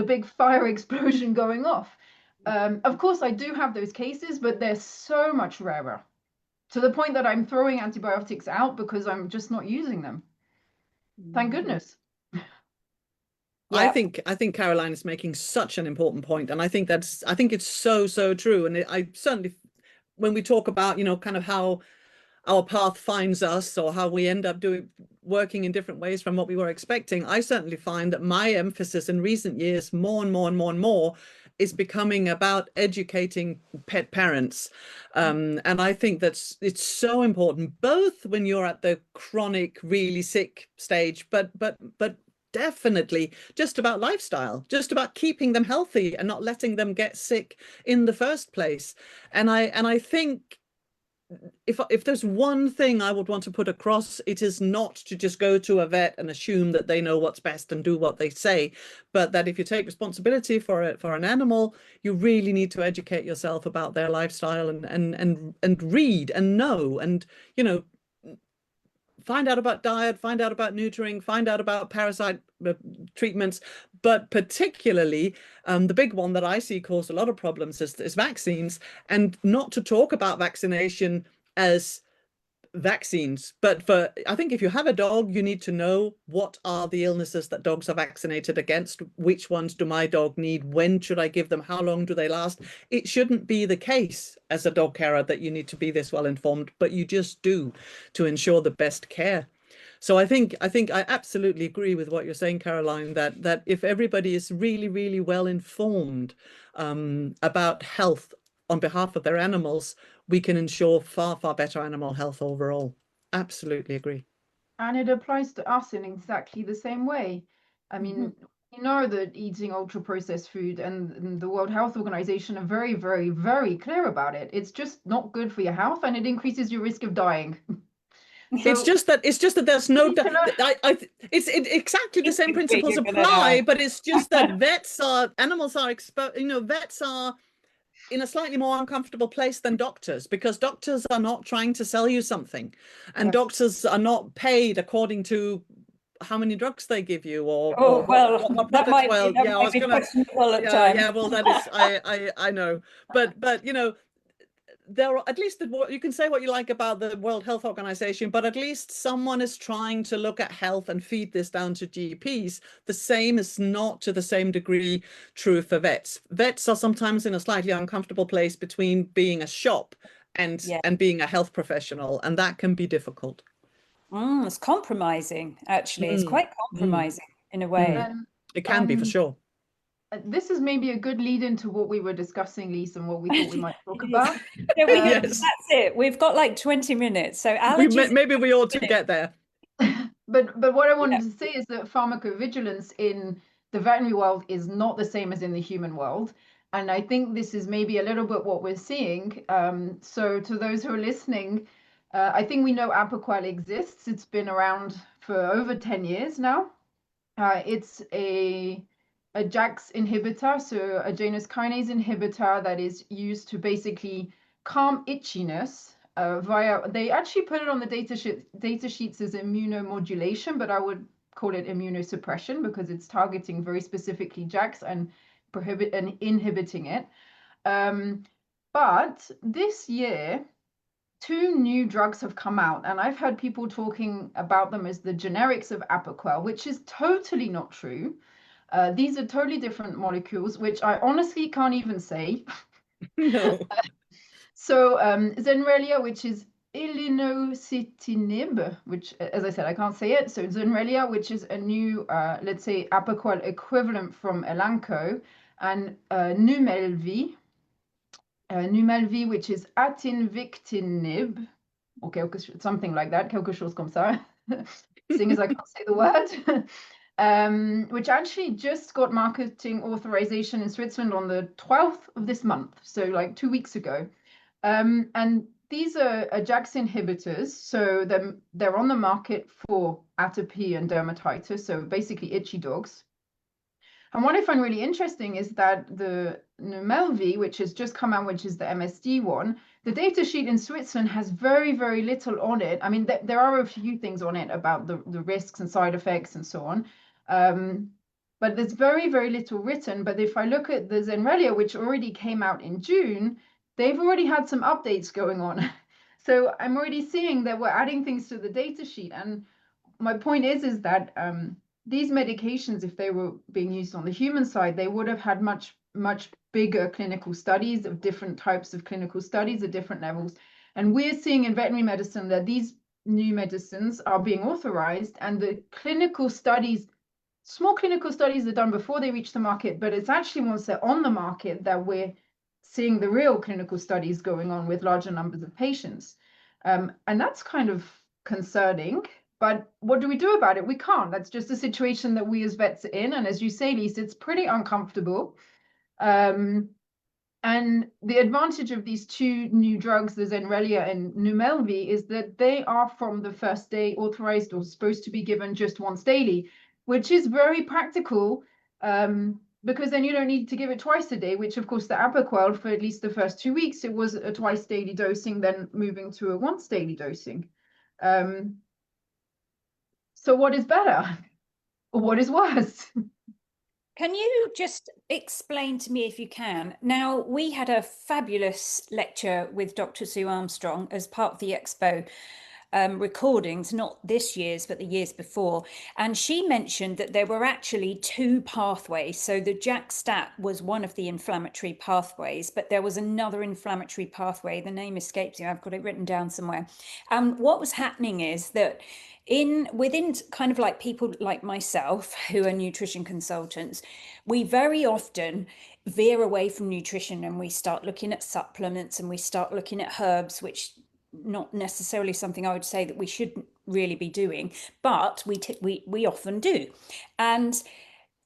big fire explosion going off. Of course, I do have those cases, but they're so much rarer, to the point that I'm throwing antibiotics out because I'm just not using them. Thank goodness. I think Caroline is making such an important point, and I think it's so true. And I certainly, when we talk about, you know, kind of how our path finds us or how we end up working in different ways from what we were expecting, I certainly find that my emphasis in recent years more and more is becoming about educating pet parents. And I think it's so important, both when you're at the chronic, really sick stage, but definitely just about lifestyle, just about keeping them healthy and not letting them get sick in the first place. And I think if there's one thing I would want to put across, it is not to just go to a vet and assume that they know what's best and do what they say, but that if you take responsibility for an animal, you really need to educate yourself about their lifestyle and read and know, and, you know, find out about diet, find out about neutering, find out about parasite treatments, but particularly the big one that I see cause a lot of problems is vaccines, and not to talk about vaccination as vaccines. But I think if you have a dog, you need to know what are the illnesses that dogs are vaccinated against, which ones do my dog need, when should I give them, how long do they last. It shouldn't be the case as a dog carer that you need to be this well informed, but you just do, to ensure the best care. So I think I absolutely agree with what you're saying, Caroline, that if everybody is really, really well informed about health on behalf of their animals, we can ensure far, far better animal health overall. Absolutely agree. And it applies to us in exactly the same way. I mean, you know that eating ultra processed food and the World Health Organization are very, very, very clear about it. It's just not good for your health, and it increases your risk of dying. So it's just that there's no it's exactly the same principles apply, but it's just that animals are exposed, vets are in a slightly more uncomfortable place than doctors, because doctors are not trying to sell you something, and doctors are not paid according to how many drugs they give you or what products. Well, yeah, I was gonna, yeah, well, that is, I know, but there are, at least you can say what you like about the World Health Organization, but at least someone is trying to look at health and feed this down to GPs. The same is not to the same degree true for vets. Vets are sometimes in a slightly uncomfortable place between being a shop and being a health professional, and that can be difficult. It's compromising, actually. It's quite compromising in a way. It can be, for sure. This is maybe a good lead into what we were discussing, Lise, and what we thought we might talk about. Yes. That's it. We've got like 20 minutes. So allergies. Maybe we ought to get there. But what I wanted to say is that pharmacovigilance in the veterinary world is not the same as in the human world. And I think this is maybe a little bit what we're seeing. So to those who are listening, I think we know Apoquel exists. It's been around for over 10 years now. It's a JAK inhibitor, so a Janus kinase inhibitor that is used to basically calm itchiness they actually put it on the data sheets as immunomodulation, but I would call it immunosuppression because it's targeting very specifically JAKs and inhibiting it. But this year, 2 new drugs have come out, and I've heard people talking about them as the generics of Apoquel, which is totally not true. These are totally different molecules, which I honestly can't even say. No. So Zenrelia, which is ilinocetinib, which, as I said, I can't say it. So Zenrelia, which is a new, let's say, Apoquel equivalent from Elanco, and Numelvi, which is atinvictinib, or something like that, quelque chose comme ça, seeing as I can't say the word. Which actually just got marketing authorization in Switzerland on the 12th of this month, so like 2 weeks ago. And these are JAK inhibitors, so they're on the market for atopy and dermatitis, so basically itchy dogs. And what I find really interesting is that the Numelvi, which has just come out, which is the MSD one, the data sheet in Switzerland has very, very little on it. I mean, there are a few things on it about the risks and side effects and so on. But there's very, very little written. But if I look at the Zenrelia, which already came out in June, they've already had some updates going on. So I'm already seeing that we're adding things to the data sheet. And my point is that these medications, if they were being used on the human side, they would have had much, much bigger clinical studies of different types of clinical studies at different levels. And we're seeing in veterinary medicine that these new medicines are being authorized, and the clinical studies, small clinical studies, are done before they reach the market, but it's actually once they're on the market that we're seeing the real clinical studies going on with larger numbers of patients. And that's kind of concerning. But what do we do about it? We can't. That's just a situation that we as vets are in. And as you say, Lise, it's pretty uncomfortable. And the advantage of these 2 new drugs, the Zenrelia and Numelvi, is that they are from the first day authorized or supposed to be given just once daily, which is very practical because then you don't need to give it twice a day, which of course the Apoquel, for at least the first 2 weeks, it was a twice daily dosing, then moving to a once daily dosing. So what is better or what is worse? Can you just explain to me, if you can? Now, we had a fabulous lecture with Dr. Sue Armstrong as part of the expo recordings, not this year's, but the years before. And she mentioned that there were actually two pathways. So the JAK-STAT was one of the inflammatory pathways, but there was another inflammatory pathway. The name escapes me. I've got it written down somewhere. And what was happening is that within kind of like people like myself who are nutrition consultants, we very often veer away from nutrition and we start looking at supplements and we start looking at herbs, which not necessarily something I would say that we shouldn't really be doing, but we often do. And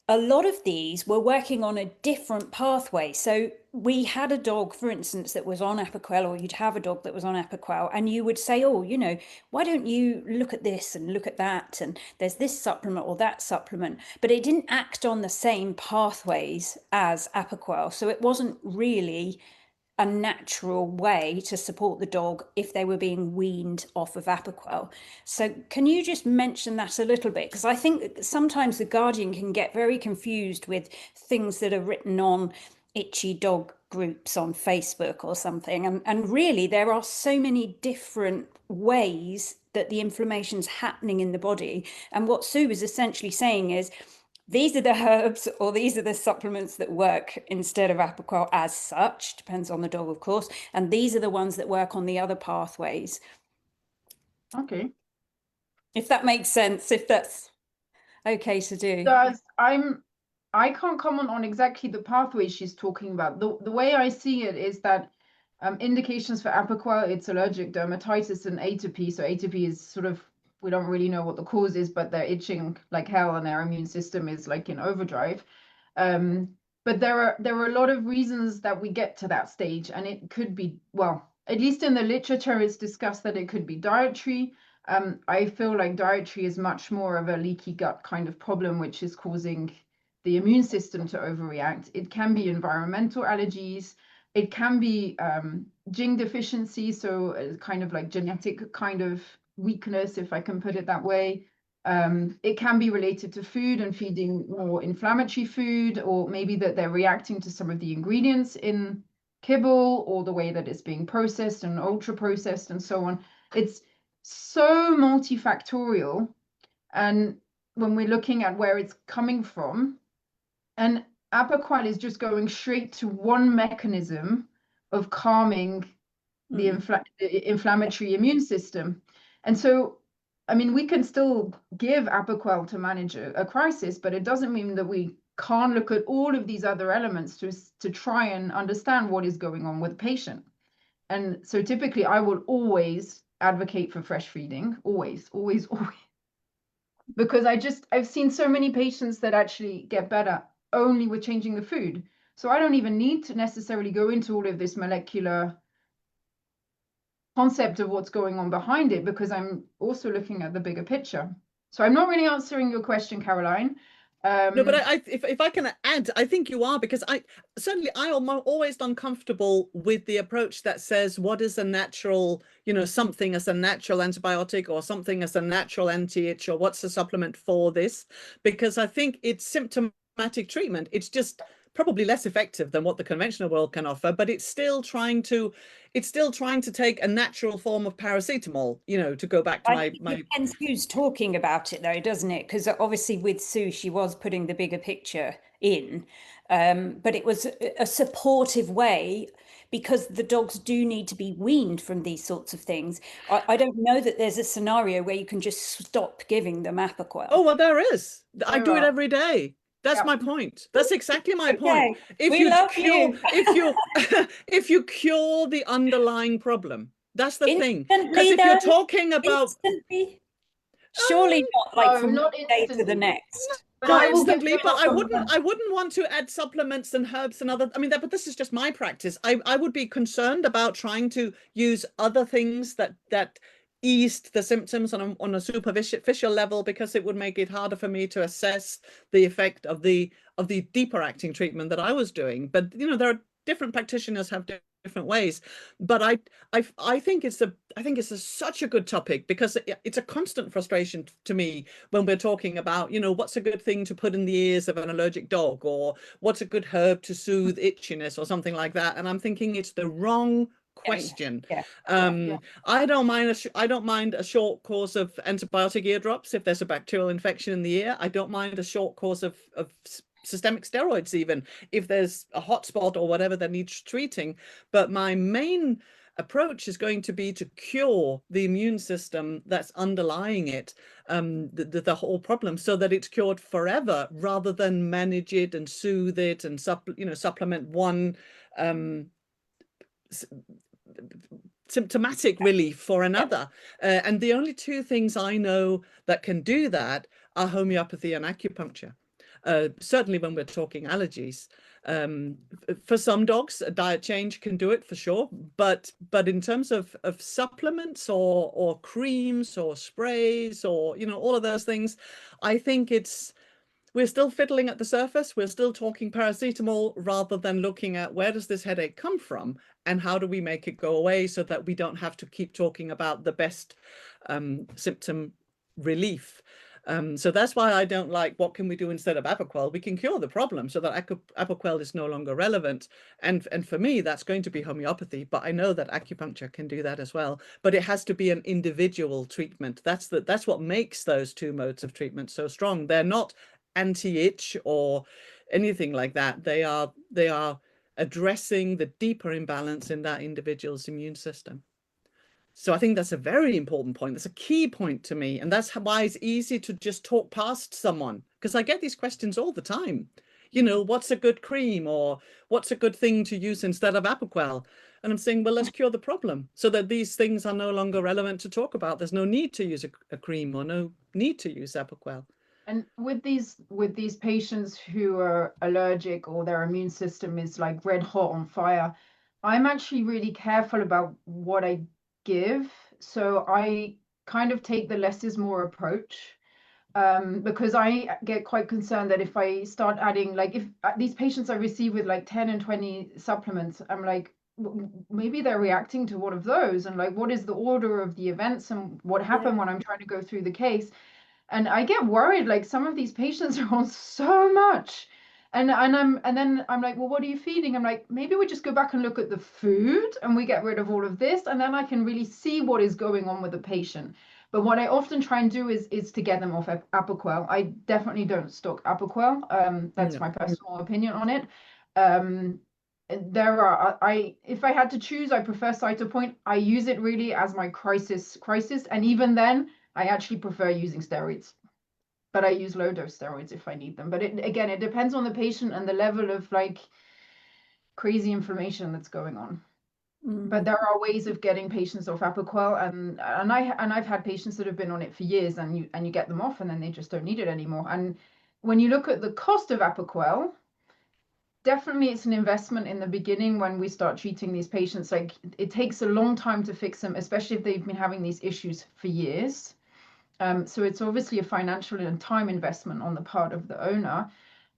a lot of these were working on a different pathway. So we had a dog, for instance, that was on Apoquel, or you'd have a dog that was on Apoquel, and you would say, oh, you know, why don't you look at this and look at that? And there's this supplement or that supplement, but it didn't act on the same pathways as Apoquel. So it wasn't really a natural way to support the dog if they were being weaned off of Apoquel. So can you just mention that a little bit? Because I think that sometimes the Guardian can get very confused with things that are written on itchy dog groups on Facebook or something. And really, there are so many different ways that the inflammation's happening in the body. And what Sue is essentially saying is, these are the herbs or these are the supplements that work instead of Apoquel as such, depends on the dog, of course. And these are the ones that work on the other pathways. Okay. If that makes sense, if that's okay to do. I can't comment on exactly the pathway she's talking about. The way I see it is that indications for Apoquel, it's allergic dermatitis and atopy. So atopy is sort of, we don't really know what the cause is, but they're itching like hell and their immune system is like in overdrive. But there are a lot of reasons that we get to that stage, and it could be, well, at least in the literature, it's discussed that it could be dietary. I feel like dietary is much more of a leaky gut kind of problem, which is causing the immune system to overreact. It can be environmental allergies. It can be gene deficiency, so kind of like genetic kind of weakness, if I can put it that way. It can be related to food and feeding more inflammatory food, or maybe that they're reacting to some of the ingredients in kibble or the way that it's being processed and ultra processed and so on. It's so multifactorial. And when we're looking at where it's coming from, and Apoquel is just going straight to one mechanism of calming the inflammatory immune system. And so, I mean, we can still give Apoquel to manage a crisis, but it doesn't mean that we can't look at all of these other elements to try and understand what is going on with the patient. And so typically I will always advocate for fresh feeding, always, always, always. Because I've seen so many patients that actually get better only with changing the food. So I don't even need to necessarily go into all of this molecular concept of what's going on behind it, because I'm also looking at the bigger picture. So I'm not really answering your question, Caroline. No, but if I can add, I think you are, because I'm always uncomfortable with the approach that says what is a natural, you know, something as a natural antibiotic or something as a natural anti-itch, or what's a supplement for this, because I think it's symptomatic treatment. It's just probably less effective than what the conventional world can offer, but it's still trying to take a natural form of paracetamol, you know, to go back to my It depends who's talking about it though, doesn't it? Because obviously with Sue, she was putting the bigger picture in, but it was a supportive way, because the dogs do need to be weaned from these sorts of things. I don't know that there's a scenario where you can just stop giving them Apoquel. Oh, well, there is. I do it every day. That's my point. That's exactly my point. If you cure the underlying problem, that's the thing. Because if you're talking about surely not like from not one day to the next. Not instantly, but I wouldn't want to add supplements and herbs and other. I mean, but this is just my practice. I would be concerned about trying to use other things that eased the symptoms on a superficial level, because it would make it harder for me to assess the effect of the deeper acting treatment that I was doing. But you know, there are different practitioners have different ways. But I think it's such a good topic, because it's a constant frustration to me when we're talking about, you know, what's a good thing to put in the ears of an allergic dog, or what's a good herb to soothe itchiness or something like that. And I'm thinking it's the wrong question. Yeah. I don't mind a short course of antibiotic ear drops if there's a bacterial infection in the ear. I don't mind a short course of systemic steroids, even if there's a hotspot or whatever that needs treating. But my main approach is going to be to cure the immune system that's underlying it, the whole problem, so that it's cured forever, rather than manage it and soothe it and supplement one symptomatic relief for another. And the only two things I know that can do that are homeopathy and acupuncture. Certainly when we're talking allergies. For some dogs, a diet change can do it for sure. But in terms of supplements or creams or sprays or, all of those things, I think we're still fiddling at the surface. We're still talking paracetamol rather than looking at where does this headache come from and how do we make it go away so that we don't have to keep talking about the best symptom relief. So that's why I don't like, what can we do instead of Apoquel? We can cure the problem so that Apoquel is no longer relevant. And for me, that's going to be homeopathy. But I know that acupuncture can do that as well. But it has to be an individual treatment. That's what makes those two modes of treatment so strong. They're not anti-itch or anything like that. They are addressing the deeper imbalance in that individual's immune system. So I think that's a very important point. That's a key point to me. And that's why it's easy to just talk past someone, because I get these questions all the time. What's a good cream, or what's a good thing to use instead of Apoquel? And I'm saying, well, let's cure the problem so that these things are no longer relevant to talk about. There's no need to use a cream or no need to use Apoquel. And with these patients who are allergic or their immune system is like red hot on fire, I'm actually really careful about what I give. So I kind of take the less is more approach, because I get quite concerned that if I start adding, like, if these patients I receive with like 10 and 20 supplements, I'm like, maybe they're reacting to one of those, and like, what is the order of the events and what happened when I'm trying to go through the case. And I get worried, like some of these patients are on so much. And then I'm like, well, what are you feeding? I'm like, maybe we just go back and look at the food and we get rid of all of this, and then I can really see what is going on with the patient. But what I often try and do is to get them off Apoquel. I definitely don't stock Apoquel. That's my personal opinion on it. If I had to choose, I prefer Cytopoint. I use it really as my crisis, and even then I actually prefer using steroids, but I use low dose steroids if I need them. But it depends on the patient and the level of like crazy inflammation that's going on. But there are ways of getting patients off Apoquel, and I've had patients that have been on it for years, and you get them off and then they just don't need it anymore. And when you look at the cost of Apoquel, definitely it's an investment in the beginning when we start treating these patients. Like, it takes a long time to fix them, especially if they've been having these issues for years. So it's obviously a financial and time investment on the part of the owner.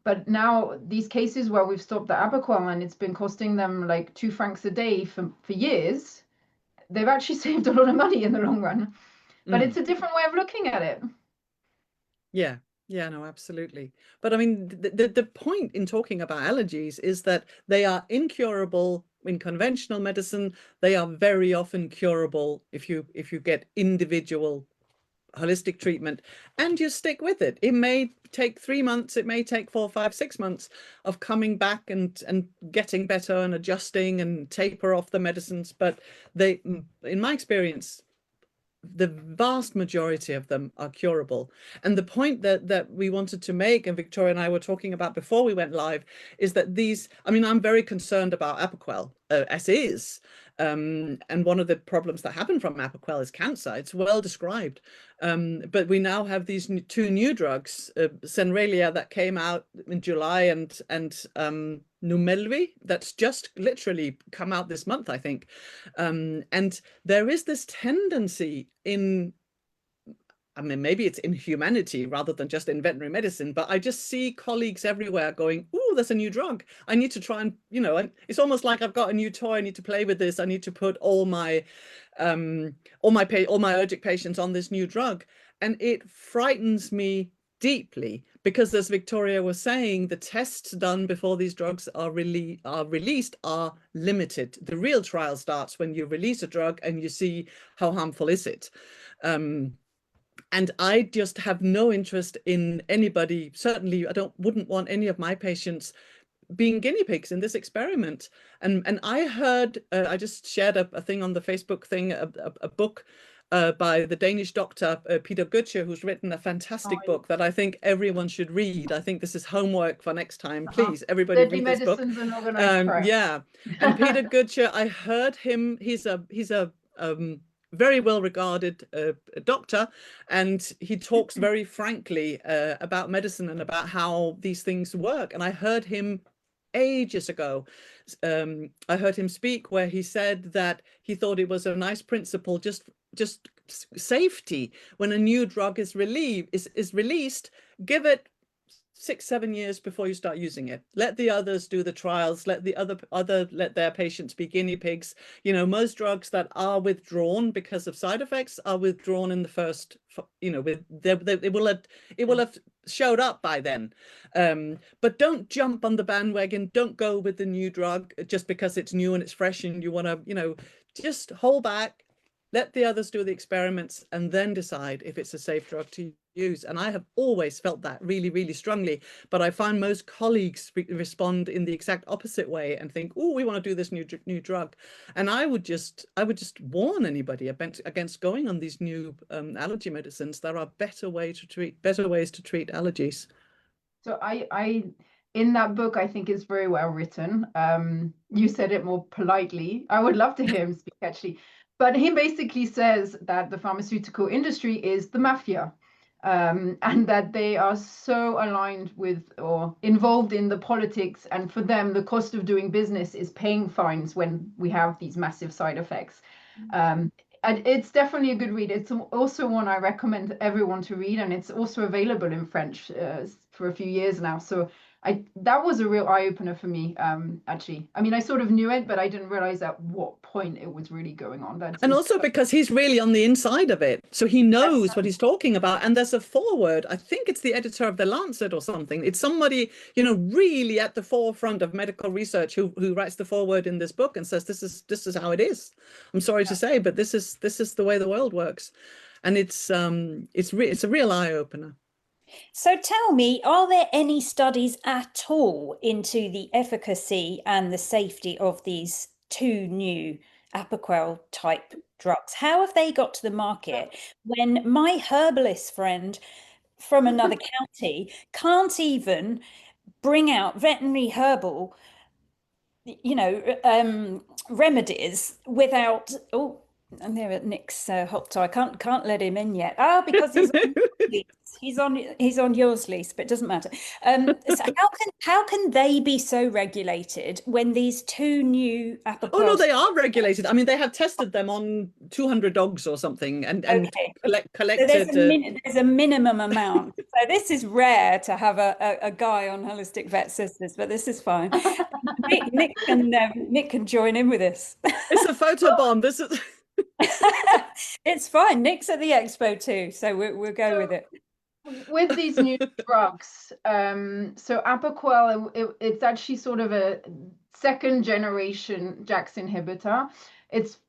But now these cases where we've stopped the Apoquel and it's been costing them like 2 francs a day for years, they've actually saved a lot of money in the long run. But it's a different way of looking at it. Yeah. Yeah, no, absolutely. But I mean, the point in talking about allergies is that they are incurable in conventional medicine. They are very often curable if you get individual holistic treatment and you stick with it. It may take 3 months, it may take 4, 5, 6 months of coming back and getting better and adjusting and taper off the medicines. But they, in my experience, the vast majority of them are curable. And the point that we wanted to make, and Victoria and I were talking about before we went live, is that I'm very concerned about Apoquel as is. And one of the problems that happen from Apoquel is cancer. It's well described. But we now have these two new drugs, Zenrelia that came out in July, and Numelvi that's just literally come out this month, I think. And there is this tendency in, maybe it's in humanity rather than just in veterinary medicine, but I just see colleagues everywhere going, oh, there's a new drug. I need to try and, it's almost like I've got a new toy. I need to play with this. I need to put all my allergic patients on this new drug. And it frightens me deeply, because as Victoria was saying, the tests done before these drugs are released are limited. The real trial starts when you release a drug and you see how harmful is it. And I just have no interest in anybody. Certainly, wouldn't want any of my patients being guinea pigs in this experiment. And I heard, I just shared a thing on the Facebook thing, a book by the Danish doctor, Peter Goetsche, who's written a fantastic book that I think everyone should read. I think this is homework for next time. Please, everybody Deadly read this book. Medicines and Organized Crime. Yeah, and Peter Goetsche, I heard him, he's a very well regarded doctor, and he talks very frankly about medicine and about how these things work. And I heard him ages ago. I heard him speak where he said that he thought it was a nice principle, just safety. When a new drug is released, give it 6-7 years before you start using it. Let the others do the trials. Let the let their patients be guinea pigs. You know, most drugs that are withdrawn because of side effects are withdrawn in the first, you know, it will have showed up by then. But don't jump on the bandwagon. Don't go with the new drug just because it's new and it's fresh and you want to, you know, just hold back. Let the others do the experiments and then decide if it's a safe drug to use. And I have always felt that really, really strongly. But I find most colleagues respond in the exact opposite way and think, oh, we want to do this new drug. And I would just warn anybody against going on these new allergy medicines. There are better ways to treat allergies. So I in that book, I think it's very well written. You said it more politely. I would love to hear him speak, actually. But he basically says that the pharmaceutical industry is the mafia, and that they are so aligned with or involved in the politics. And for them, the cost of doing business is paying fines when we have these massive side effects. And it's definitely a good read. It's also one I recommend everyone to read, and it's also available in French for a few years now. So that was a real eye-opener for me, actually. I mean, I sort of knew it, but I didn't realize at what point it was really going on. And also because he's really on the inside of it. So he knows what he's talking about. And there's a foreword. I think it's the editor of The Lancet or something. It's somebody, you know, really at the forefront of medical research who writes the foreword in this book and says, this is how it is. I'm sorry to say, but this is the way the world works. And it's a real eye-opener. So tell me, are there any studies at all into the efficacy and the safety of these two new Apoquel type drugs? How have they got to the market when my herbalist friend from another county can't even bring out veterinary herbal, you know, remedies without, oh, and there at Nick's hot tie. I can't let him in yet. Oh, because he's on yours, Lise, but it doesn't matter. So how can they be so regulated when these two new Apoquel? Oh no, they are regulated. I mean, they have tested them on 200 dogs or something, and okay. collected. So there's a minimum amount. So this is rare to have a guy on Holistic Vet Sisters, but this is fine. Nick can join in with this. It's a photo bomb. This is. It's fine. Nick's at the expo too, so we'll go with it. With these new drugs, so Apoquel, it's actually sort of a second generation JAK inhibitor. It's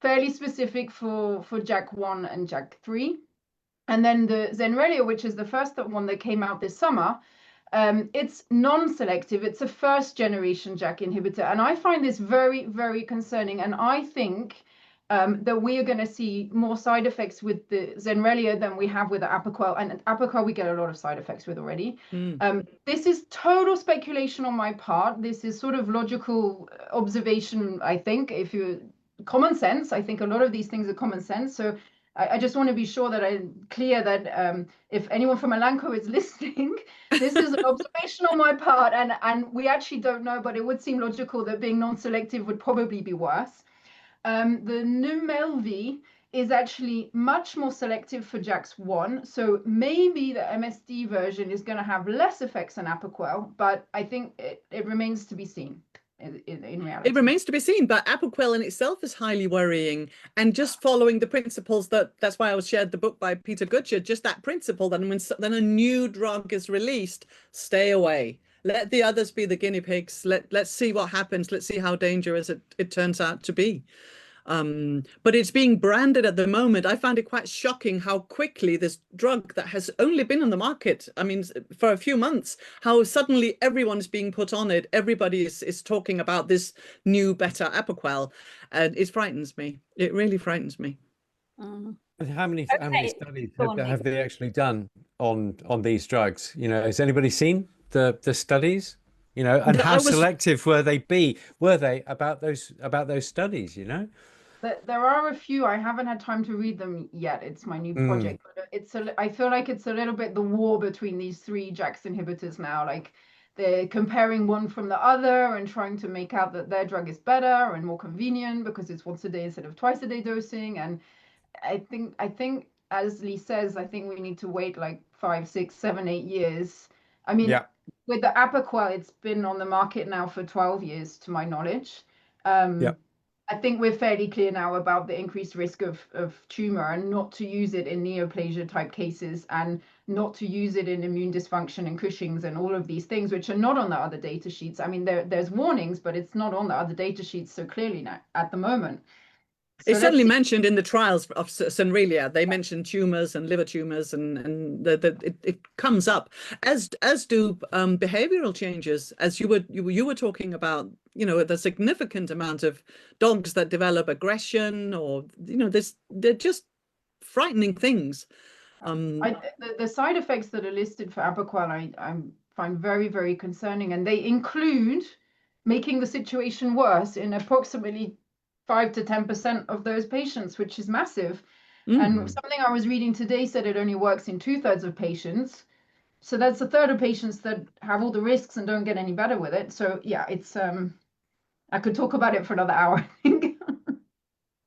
fairly specific for JAK1 and JAK3. And then the Zenrelia, which is the first one that came out this summer, it's non-selective. It's a first generation JAK inhibitor. And I find this very, very concerning. And I think that we are going to see more side effects with the Zenrelia than we have with the Apoquel. And Apoquel, we get a lot of side effects with already. This is total speculation on my part. This is sort of logical observation, I think. Common sense, I think a lot of these things are common sense. So I just want to be sure that I'm clear that if anyone from Elanco is listening, this is an observation on my part. And we actually don't know, but it would seem logical that being non-selective would probably be worse. The Numelvi is actually much more selective for JAK1. So maybe the MSD version is going to have less effects than Apoquel, but I think it remains to be seen. in reality. It remains to be seen, but Apoquel in itself is highly worrying. And just following the principles that's why I was shared the book by Peter Gutcher, just that principle that when a new drug is released, stay away. Let the others be the guinea pigs. Let's see what happens. Let's see how dangerous it turns out to be. But it's being branded at the moment. I find it quite shocking how quickly this drug that has only been on the market, I mean, for a few months, how suddenly everyone's being put on it. Everybody is talking about this new, better Apoquel, and it frightens me. It really frightens me. Mm. And how many Okay, studies go on, have Nick. they actually done on these drugs? You know, has anybody seen the studies? You know, and how selective were they about those studies? You know. There are a few. I haven't had time to read them yet. It's my new project, but I feel like it's a little bit the war between these three JAK inhibitors now. Like they're comparing one from the other and trying to make out that their drug is better and more convenient because it's once a day instead of twice a day dosing. And I think as Lee says, I think we need to wait like 5, 6, 7, 8 years. I mean, Yeah. with the Apoquel, it's been on the market now for 12 years, to my knowledge. Yeah. I think we're fairly clear now about the increased risk of tumor, and not to use it in neoplasia type cases, and not to use it in immune dysfunction and Cushing's and all of these things, which are not on the other data sheets. I mean, there's warnings, but it's not on the other data sheets so clearly now at the moment. So it's certainly mentioned in the trials of Sunrelia. They mentioned tumors and liver tumors, and it comes up, as do behavioral changes, as you were talking about. You know, the significant amount of dogs that develop aggression, or you know, they're just frightening things. The side effects that are listed for Apoquel, I find very, very concerning, and they include making the situation worse in approximately 5 to 10% of those patients, which is massive. And something I was reading today said it only works in 2/3 of patients. So that's a third of patients that have all the risks and don't get any better with it. So yeah, it's I could talk about it for another hour, I think.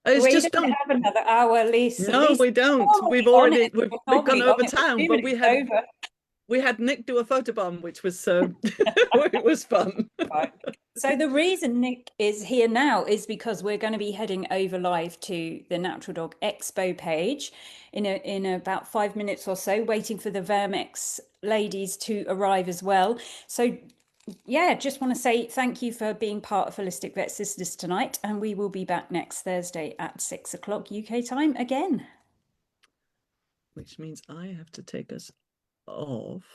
It's We just don't have another hour, Lisa. No, Lisa, we don't. We've gone over town, but we had Nick do a photobomb, which was it was fun. Right. So the reason Nick is here now is because we're going to be heading over live to the Natural Dog Expo page in about 5 minutes or so, waiting for the Vermex ladies to arrive as well. So yeah, just want to say thank you for being part of Holistic Vet Sisters tonight, and we will be back next Thursday at 6 o'clock UK time again. Which means I have to take us off.